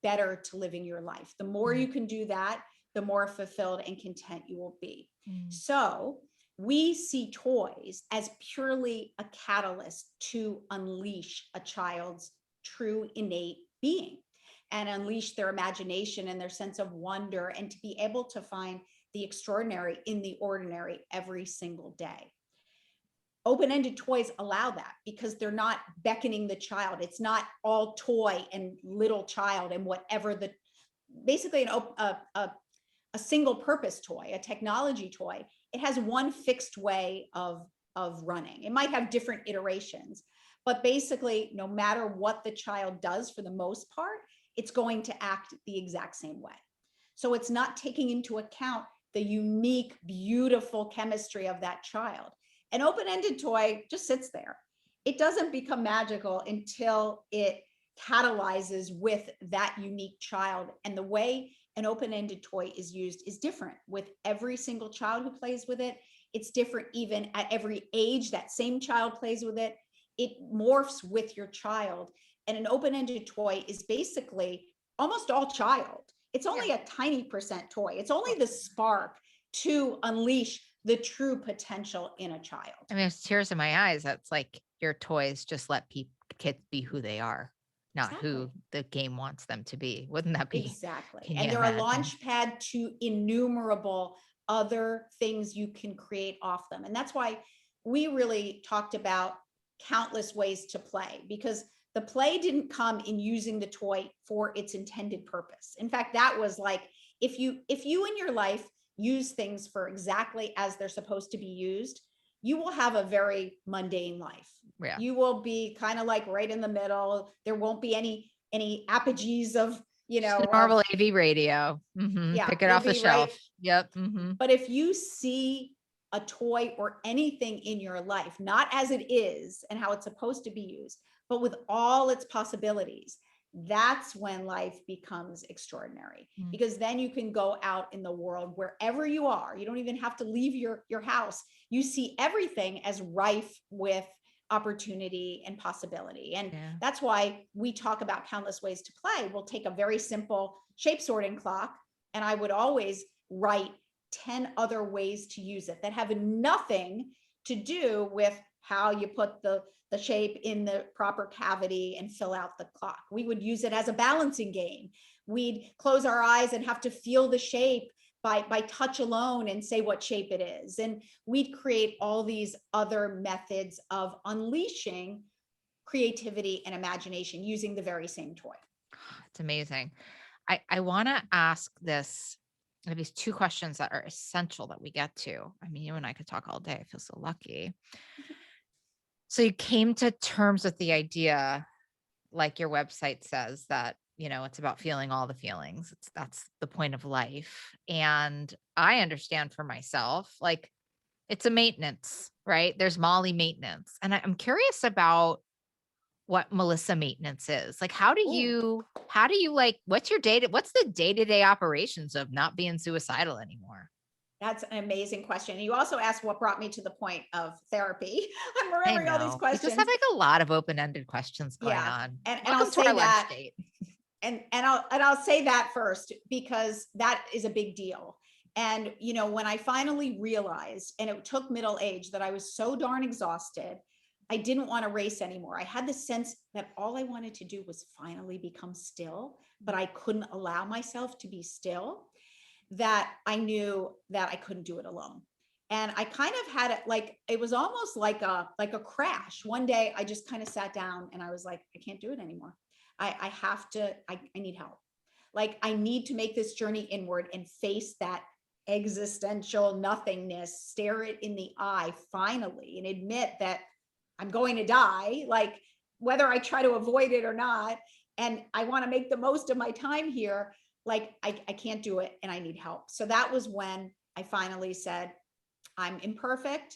better to living your life. The more you can do that, the more fulfilled and content you will be. So we see toys as purely a catalyst to unleash a child's true innate being and unleash their imagination and their sense of wonder, and to be able to find the extraordinary in the ordinary every single day. Open-ended toys allow that because they're not beckoning the child. It's not all toy and little child and whatever basically a single purpose toy, a technology toy. It has one fixed way of running. It might have different iterations, but basically no matter what the child does, for the most part, it's going to act the exact same way. So it's not taking into account the unique, beautiful chemistry of that child. An open-ended toy just sits there. It doesn't become magical until it catalyzes with that unique child. And the way an open-ended toy is used is different with every single child who plays with it. It's different even at every age that same child plays with it. It morphs with your child. And an open-ended toy is basically almost all child. It's only a tiny percent toy. It's only the spark to unleash the true potential in a child. I mean, there's tears in my eyes. That's like your toys just let kids be who they are, not who the game wants them to be. Wouldn't that be? Exactly. And they're a launch pad to innumerable other things you can create off them. And that's why we really talked about countless ways to play, because the play didn't come in using the toy for its intended purpose. In fact, that was like, if you in your life use things for exactly as they're supposed to be used, you will have a very mundane life. Yeah. You will be kind of like right in the middle. There won't be any apogees of, normal AV radio. Yeah, pick it off the shelf. Right. Yep. But if you see a toy or anything in your life, not as it is and how it's supposed to be used, but with all its possibilities, that's when life becomes extraordinary. Because then you can go out in the world wherever you are. You don't even have to leave your house. You see everything as rife with opportunity and possibility. And that's why we talk about countless ways to play. We'll take a very simple shape sorting clock, and I would always write 10 other ways to use it that have nothing to do with how you put the shape in the proper cavity and fill out the clock. We would use it as a balancing game. We'd close our eyes and have to feel the shape by touch alone and say what shape it is. And we'd create all these other methods of unleashing creativity and imagination using the very same toy. It's amazing. I want to ask this. I have these two questions that are essential that we get to. I mean, you and I could talk all day. I feel so lucky. So you came to terms with the idea, like your website says, that, it's about feeling all the feelings. That's the point of life. And I understand for myself, like it's a maintenance, right? There's Molly maintenance. And I'm curious about what Melissa maintenance is. Like, how do you like, what's the day-to-day operations of not being suicidal anymore? That's an amazing question. You also asked what brought me to the point of therapy. I'm remembering all these questions. You just have like a lot of open-ended questions going on. And I'll say that. And I'll say that first, because that is a big deal. And, when I finally realized, and it took middle age, that I was so darn exhausted, I didn't want to race anymore. I had the sense that all I wanted to do was finally become still, but I couldn't allow myself to be still, that I knew that I couldn't do it alone. And I kind of had it like, it was almost like a crash. One day I just kind of sat down and I was like, I can't do it anymore. I need help. Like, I need to make this journey inward and face that existential nothingness, stare it in the eye finally, and admit that I'm going to die, like whether I try to avoid it or not. And I want to make the most of my time here. Like, I can't do it and I need help. So that was when I finally said, I'm imperfect.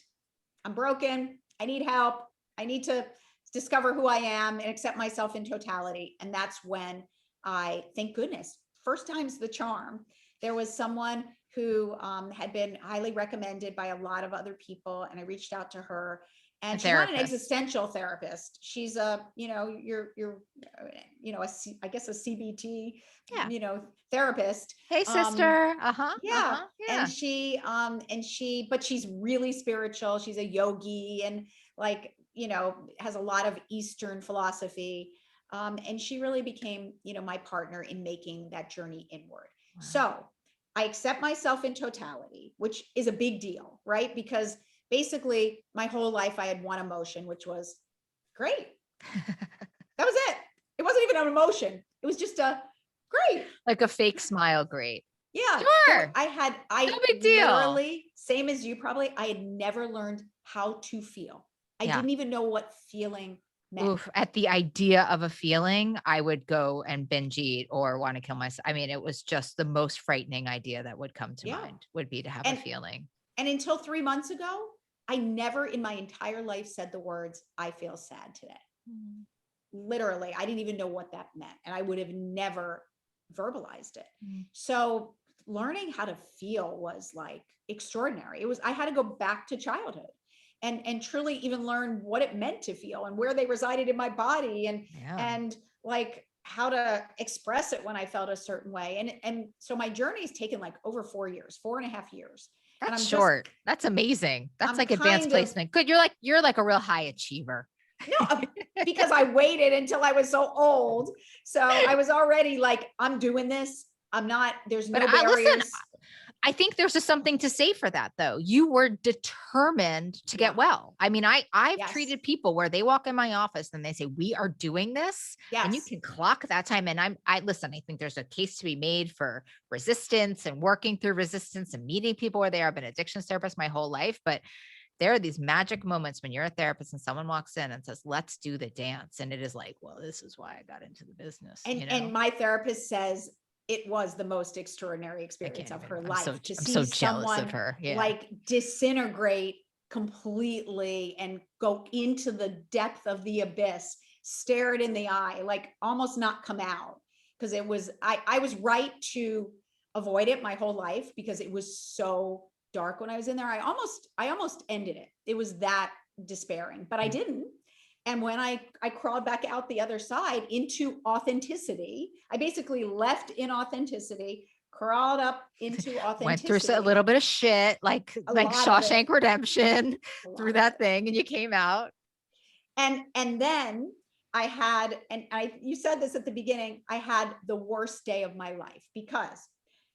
I'm broken. I need help. I need to discover who I am and accept myself in totality. And that's when thank goodness, first time's the charm. There was someone who had been highly recommended by a lot of other people. And I reached out to her. And she's not an existential therapist. She's a, I guess a CBT, therapist. Hey, sister. And but she's really spiritual. She's a yogi and has a lot of Eastern philosophy. And she really became, my partner in making that journey inward. Wow. So I accept myself in totality, which is a big deal, right? Because basically my whole life I had one emotion, which was great. That was it. It wasn't even an emotion. It was just a great. Like a fake smile. Great. Yeah. Sure. No big deal. Literally, same as you probably, I had never learned how to feel. I didn't even know what feeling meant. Oof, at the idea of a feeling, I would go and binge eat or want to kill myself. I mean, it was just the most frightening idea that would come to mind, would be to have a feeling. And until 3 months ago, I never in my entire life said the words, I feel sad today. Mm. Literally, I didn't even know what that meant. And I would have never verbalized it. Mm. So learning how to feel was like extraordinary. I had to go back to childhood and truly even learn what it meant to feel and where they resided in my body and like how to express it when I felt a certain way. And so my journey's taken like over 4 years, 4.5 years. That's short. That's amazing. That's like advanced placement. Good. You're like a real high achiever. No, because I waited until I was so old. So I was already like, I'm doing this. I'm not, there's no barriers. I think there's just something to say for that though. You were determined to get well. I mean, I've treated people where they walk in my office and they say, we are doing this and you can clock that time. And I think there's a case to be made for resistance and working through resistance and meeting people where they are. I've been an addictions therapist my whole life, but there are these magic moments when you're a therapist and someone walks in and says, let's do the dance. And it is like, well, this is why I got into the business. And my therapist says, it was the most extraordinary experience of her life to see someone like disintegrate completely and go into the depth of the abyss, stare it in the eye, like almost not come out. Because it was, I was right to avoid it my whole life because it was so dark when I was in there. I almost ended it. It was that despairing, but I didn't. And when I crawled back out the other side into authenticity, I basically left in authenticity, crawled up into authenticity. Went through a little bit of shit, like Shawshank Redemption, through that thing, and you came out. And then I had, you said this at the beginning, I had the worst day of my life because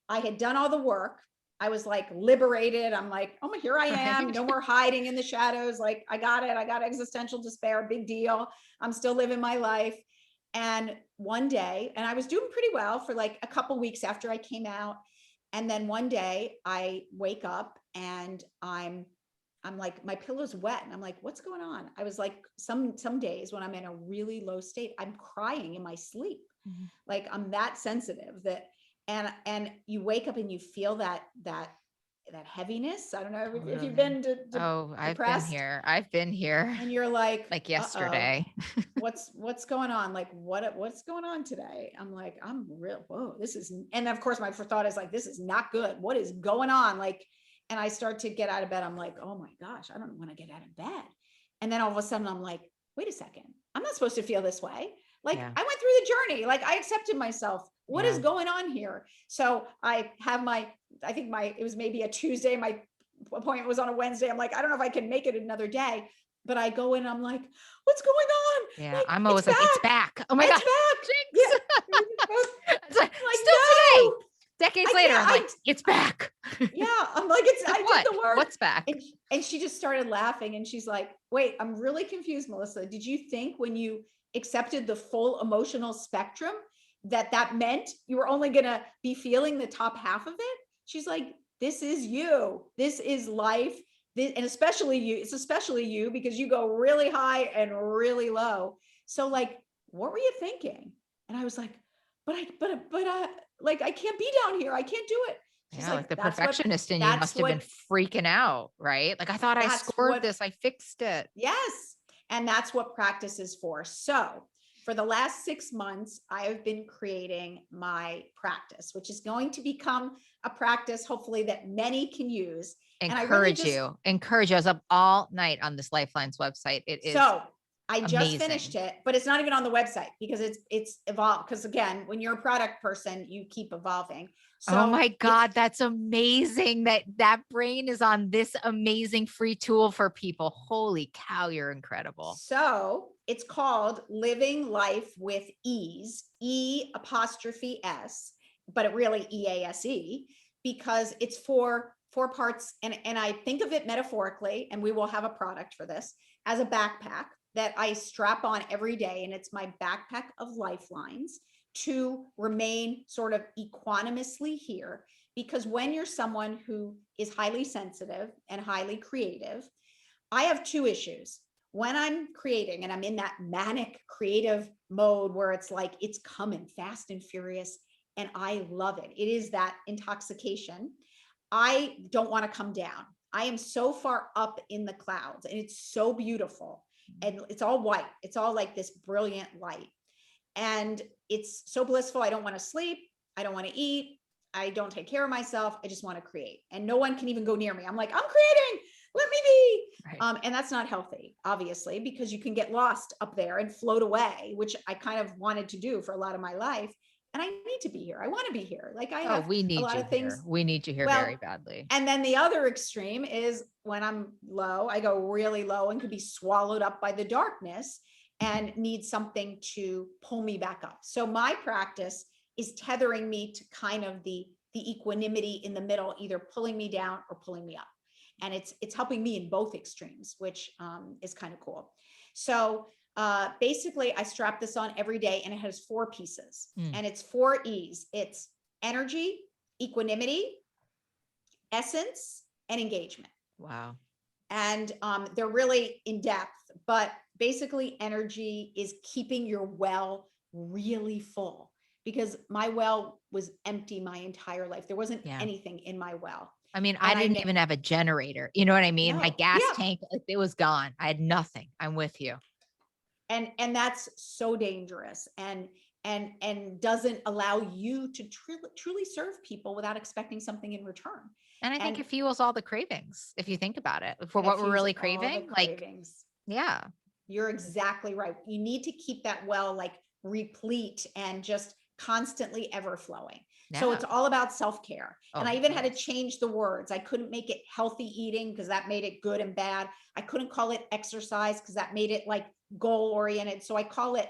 I had done all the work. I was like liberated. I'm like, oh, here I am. Right. No more hiding in the shadows. Like, I got it. I got existential despair. Big deal. I'm still living my life. And one day, and I was doing pretty well for like a couple weeks after I came out. And then one day I wake up and I'm like, my pillow's wet. And I'm like, what's going on? I was like, some days when I'm in a really low state, I'm crying in my sleep. Mhm. Like, I'm that sensitive that, and you wake up and you feel that heaviness. I don't know if you've Totally. been Oh, I've been depressed, here. I've been here and you're like, like uh-oh, yesterday. what's going on? Like, what's going on today? I'm like, I'm real, whoa, this is, and of course my first thought is like, this is not good. What is going on? Like, and I start to get out of bed. I'm like, oh my gosh, I don't want to get out of bed. And then all of a sudden I'm like, wait a second, I'm not supposed to feel this way. Like, Yeah. I went through the journey. Like, I accepted myself. What is Yeah. going on here? So I have I think it was maybe a Tuesday. My appointment was on a Wednesday. I'm like, I don't know if I can make it another day, but I go in, I'm like, what's going on? Yeah. Like, I'm it's always like, it's back. back. Oh my It's God. back. Jinx. Yeah. It's like, Like, still today, no, decades I later, can't. I'm like, it's back. Yeah, I'm like, it's, Like I what? did the work. What's back? And she just started laughing, and she's like, wait, I'm really confused, Melissa. Did you think when you accepted the full emotional spectrum that meant you were only going to be feeling the top half of it? She's like, this is you. This is life. And especially you, it's especially you because you go really high and really low. So like, what were you thinking? And I was like, like, I can't be down here. I can't do it. She's Yeah. Like like, the perfectionist in you that's must have been what, freaking out, right? Like I thought I that's scored what, this. I fixed it. yes. And that's what practice is for. So for the last 6 months, I have been creating my practice, which is going to become a practice, hopefully, that many can use. And I really Encourage just, you. Encourage you. I was up all night on this Lifelines website. It is so I just finished amazing. it, but it's not even on the website because it's evolved. Because again, when you're a product person, you keep evolving. Oh So my it's, God, that's amazing that brain is on this amazing free tool for people. Holy cow, you're incredible. so it's called Living Life with Ease, E''S, but it really EASE, because it's four parts. And I think of it metaphorically, and we will have a product for this, as a backpack that I strap on every day. And it's my backpack of lifelines to remain sort of equanimously here. Because when you're someone who is highly sensitive and highly creative, I have two issues. When I'm creating and I'm in that manic creative mode where it's like, it's coming fast and furious, and I love it. It is that intoxication. I don't want to come down. I am so far up in the clouds, and it's so beautiful. And it's all white. It's all like this brilliant light. And it's so blissful. I don't want to sleep. I don't want to eat. I don't take care of myself. I just want to create. And no one can even go near me. I'm like, I'm creating. Let me be. Right. And that's not healthy, obviously, because you can get lost up there and float away, which I kind of wanted to do for a lot of my life. And I need to be here. I want to be here. Like, I Oh, have we a need lot you of here. things. We need you here very Well, badly. and then the other extreme is when I'm low, I go really low and could be swallowed up by the darkness and need something to pull me back up. So my practice is tethering me to kind of the equanimity in the middle, either pulling me down or pulling me up. And it's helping me in both extremes, which is kind of cool. So basically I strap this on every day, and it has 4 pieces, and it's 4 E's. It's energy, equanimity, essence, and engagement. Wow. And they're really in depth, but basically energy is keeping your well really full, because my well was empty my entire life. There wasn't Yeah. anything in my well. I mean, I And didn't even have a generator. You know what I mean? My no, gas yeah. tank, it was gone. I had nothing. I'm with you. And that's so dangerous, and doesn't allow you to truly serve people without expecting something in return. And I think And it fuels all the cravings, if you think about it, for and it what we're fuels really all the craving. Like, cravings. yeah. You're exactly right. You need to keep that well, like, replete and just constantly ever flowing. So Yeah. it's all about self-care. And Oh, I even had to yes. change the words. I couldn't make it healthy eating because that made it good and bad. I couldn't call it exercise because that made it like goal oriented. So I call it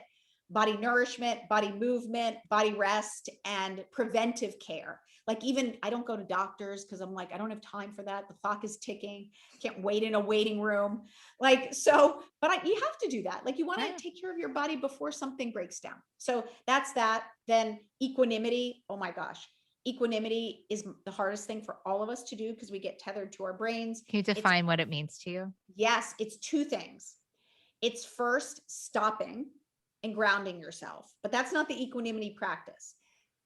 body nourishment, body movement, body rest, and preventive care. Like even I don't go to doctors because I'm like, I don't have time for that. The clock is ticking. Can't wait in a waiting room. Like, so, but you have to do that. Like you want to take care of your body before something breaks down. So that's that. Then equanimity. Oh my gosh. Equanimity is the hardest thing for all of us to do because we get tethered to our brains. Can you define what it means to you? Yes, it's two things. It's first stopping and grounding yourself, but that's not the equanimity practice.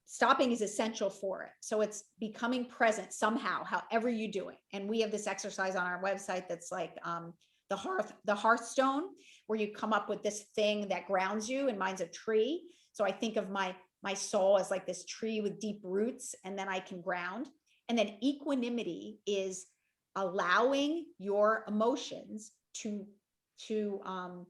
Stopping is essential for it. So it's becoming present somehow, however you do it. And we have this exercise on our website that's like the hearthstone, where you come up with this thing that grounds you, and mine's a tree. So I think of my soul as like this tree with deep roots, and then I can ground. And then equanimity is allowing your emotions to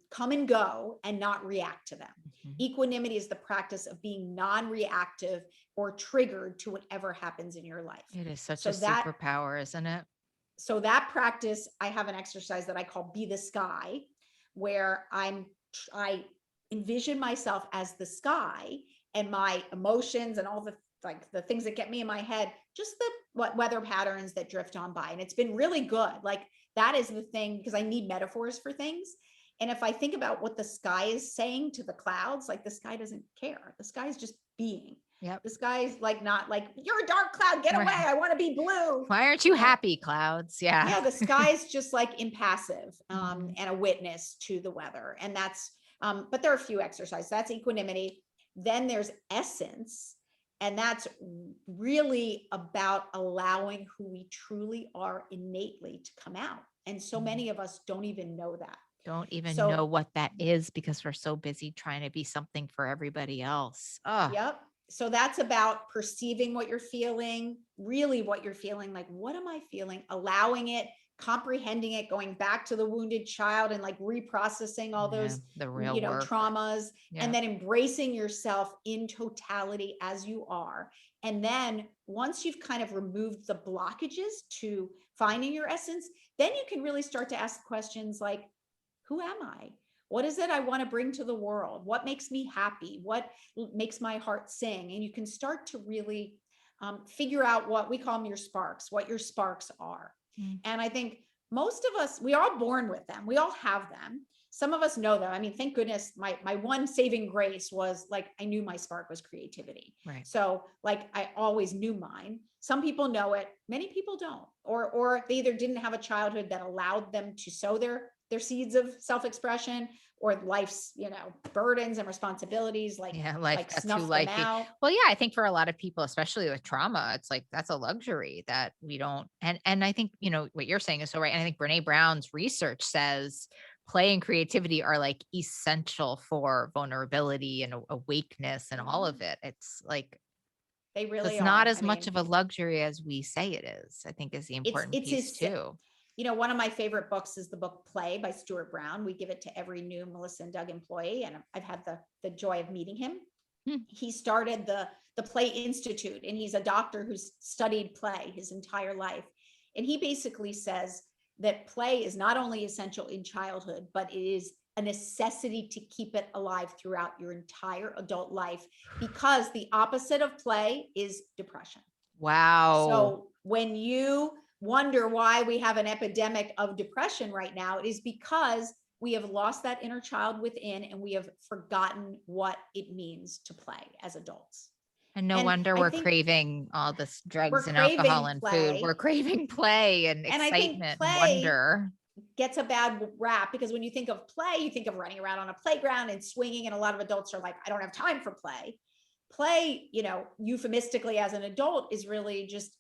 come and go and not react to them. Mm-hmm. Equanimity is the practice of being non-reactive or triggered to whatever happens in your life. It is such a superpower, isn't it? So that practice, I have an exercise that I call Be the Sky, where I envision myself as the sky, and my emotions and all the things that get me in my head, just the weather patterns that drift on by. And it's been really good. Like that is the thing, because I need metaphors for things. And if I think about what the sky is saying to the clouds, like the sky doesn't care. The sky is just being. Yep. The sky is like, not like, you're a dark cloud, get away. I want to be blue. Why aren't you happy, clouds? Yeah. Yeah. The sky is just like impassive and a witness to the weather. And that's, but there are a few exercises. That's equanimity. Then there's essence. And that's really about allowing who we truly are innately to come out. And so many of us don't even know that. Don't even know what that is, because we're so busy trying to be something for everybody else. Oh. Yep. So that's about perceiving what you're feeling, really what you're feeling. Like, what am I feeling? Allowing it, comprehending it, going back to the wounded child and like reprocessing all those, the real traumas, and then embracing yourself in totality as you are. And then once you've kind of removed the blockages to finding your essence, then you can really start to ask questions like, who am I? What is it I want to bring to the world? What makes me happy? What makes my heart sing? And you can start to really figure out what we call them your sparks, what your sparks are. And I think most of us, we are all born with them. We all have them. Some of us know them. I mean, thank goodness my one saving grace was like, I knew my spark was creativity. Right. So like, I always knew mine. Some people know it. Many people don't, or they either didn't have a childhood that allowed them to sow their seeds of self-expression, or life's, burdens and responsibilities, like snuff them out. Well, yeah, I think for a lot of people, especially with trauma, it's like, that's a luxury that we don't. And I think, what you're saying is so right. And I think Brene Brown's research says play and creativity are like essential for vulnerability and awakeness and all of it. It's like, they really it's not as much of a luxury as we say it is, I think, is the important piece too. One of my favorite books is the book Play by Stuart Brown. We give it to every new Melissa and Doug employee, and I've had the joy of meeting him. He started the Play Institute, and he's a doctor who's studied play his entire life. And he basically says that play is not only essential in childhood, but it is a necessity to keep it alive throughout your entire adult life, because the opposite of play is depression. Wow. So when you wonder why we have an epidemic of depression right now, it is because we have lost that inner child within, and we have forgotten what it means to play as adults. And no wonder we're craving all this drugs and alcohol and food. We're craving play and excitement and wonder. Gets a bad rap because when you think of play, you think of running around on a playground and swinging. And a lot of adults are like, I don't have time for play. Play, euphemistically as an adult, is really just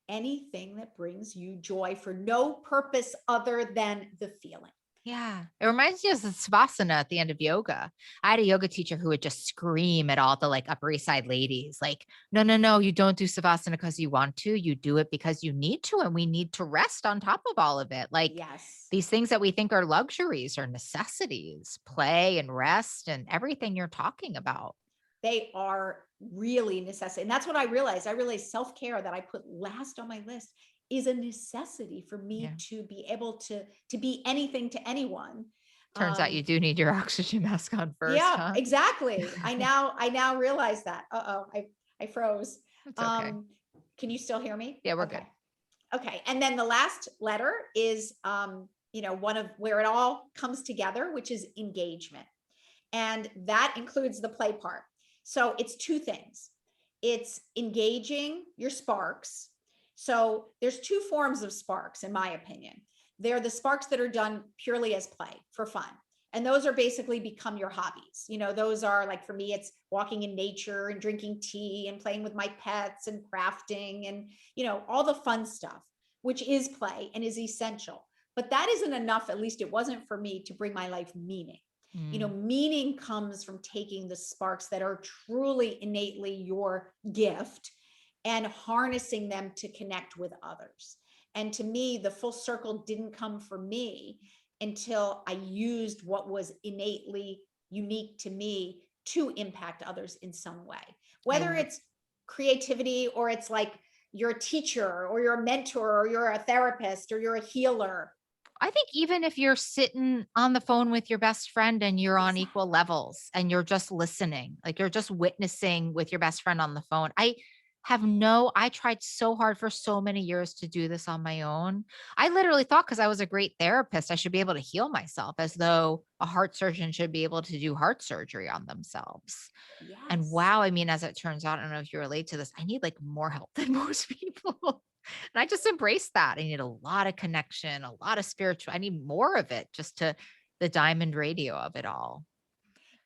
anything that brings you joy for no purpose other than the feeling. Yeah. It reminds me of the Savasana at the end of yoga. I had a yoga teacher who would just scream at all the like Upper East Side ladies, like, no, you don't do Savasana because you want to, you do it because you need to. And we need to rest on top of all of it. Like, yes, these things that we think are luxuries are necessities, play and rest and everything you're talking about. They are really necessary. And that's what I realized. I realized self-care, that I put last on my list, is a necessity for me to be able to be anything to anyone. Turns out you do need your oxygen mask on first. Yeah, huh? Exactly. I now realize that. I froze. It's okay. Can you still hear me? Yeah, we're okay. good. Okay. And then the last letter is, one of where it all comes together, which is engagement. And that includes the play part. So it's two things. It's engaging your sparks. So there's two forms of sparks, in my opinion. They're the sparks that are done purely as play for fun. And those are basically become your hobbies. Those are like, for me, it's walking in nature and drinking tea and playing with my pets and crafting and, all the fun stuff, which is play and is essential. But that isn't enough. At least it wasn't for me to bring my life meaning. Meaning comes from taking the sparks that are truly innately your gift and harnessing them to connect with others. And to me, the full circle didn't come for me until I used what was innately unique to me to impact others in some way, whether it's creativity or it's like you're a teacher or you're a mentor or you're a therapist or you're a healer. I think even if you're sitting on the phone with your best friend and you're on equal levels and you're just listening, like you're just witnessing with your best friend on the phone. I tried so hard for so many years to do this on my own. I literally thought because I was a great therapist, I should be able to heal myself, as though a heart surgeon should be able to do heart surgery on themselves. Yes. And wow, I mean, as it turns out, I don't know if you relate to this, I need like more help than most people. And I just embraced that. I need a lot of connection, a lot of spiritual. I need more of it, just to the diamond radio of it all.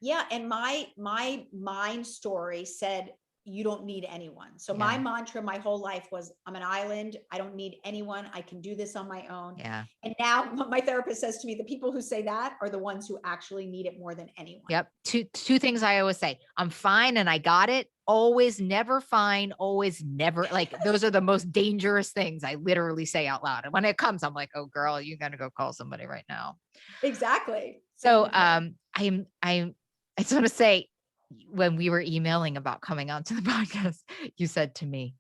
Yeah. And my mind story said, you don't need anyone. So my mantra my whole life was, I'm an island. I don't need anyone. I can do this on my own. Yeah. And now my therapist says to me, the people who say that are the ones who actually need it more than anyone. Yep. Two things I always say: I'm fine and I got it. Always, never fine. Always, never. Like those are the most dangerous things I literally say out loud. And when it comes, I'm like, oh girl, you got to go call somebody right now. Exactly. So, I just want to say, when we were emailing about coming onto the podcast, you said to me,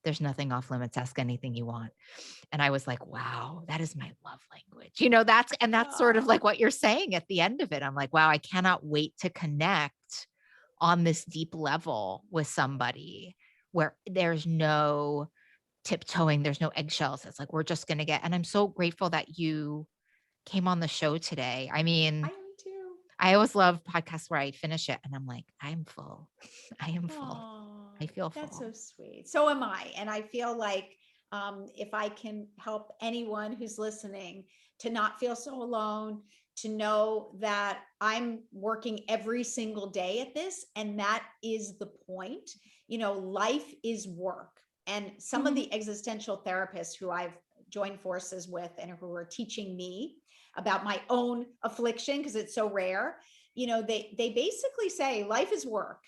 there's nothing off limits. Ask anything you want. And I was like, wow, that is my love language. That's sort of like what you're saying at the end of it. I'm like, wow, I cannot wait to connect on this deep level with somebody where there's no tiptoeing, there's no eggshells. It's like, we're just going to get, and I'm so grateful that you came on the show today. I mean, I am too. I always love podcasts where I finish it and I'm like, I'm full. I am full. I feel full. That's so sweet. So am I. And I feel like if I can help anyone who's listening to not feel so alone, to know that I'm working every single day at this, and that is the point. Life is work. And some of the existential therapists who I've joined forces with and who are teaching me about my own affliction, because it's so rare, they basically say life is work,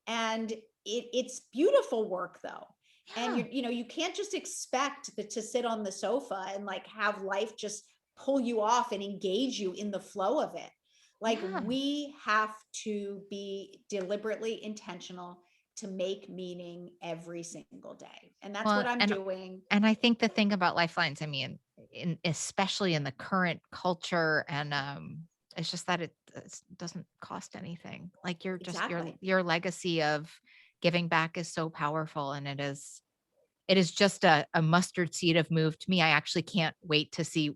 and it's beautiful work though. Yeah. And you can't just expect to sit on the sofa and like have life just pull you off and engage you in the flow of it. Like we have to be deliberately intentional to make meaning every single day. And that's what I'm doing. And I think the thing about lifelines, I mean, especially in the current culture, and it's just that it doesn't cost anything. Like your legacy of giving back is so powerful, and it is just a mustard seed of move to me. I actually can't wait to see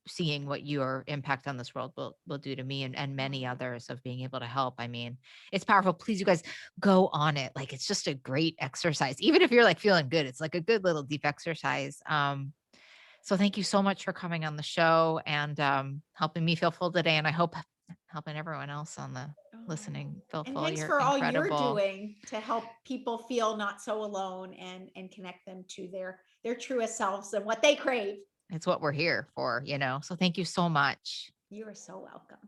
seeing what your impact on this world will do to me and many others, of being able to help. I mean, it's powerful. Please, you guys, go on it. Like, it's just a great exercise. Even if you're like feeling good, it's like a good little deep exercise. So thank you so much for coming on the show and helping me feel full today. And I hope helping everyone else on the listening feel full. And thanks for all you're doing to help people feel not so alone and connect them to their truest selves and what they crave. It's what we're here for, So thank you so much. You are so welcome.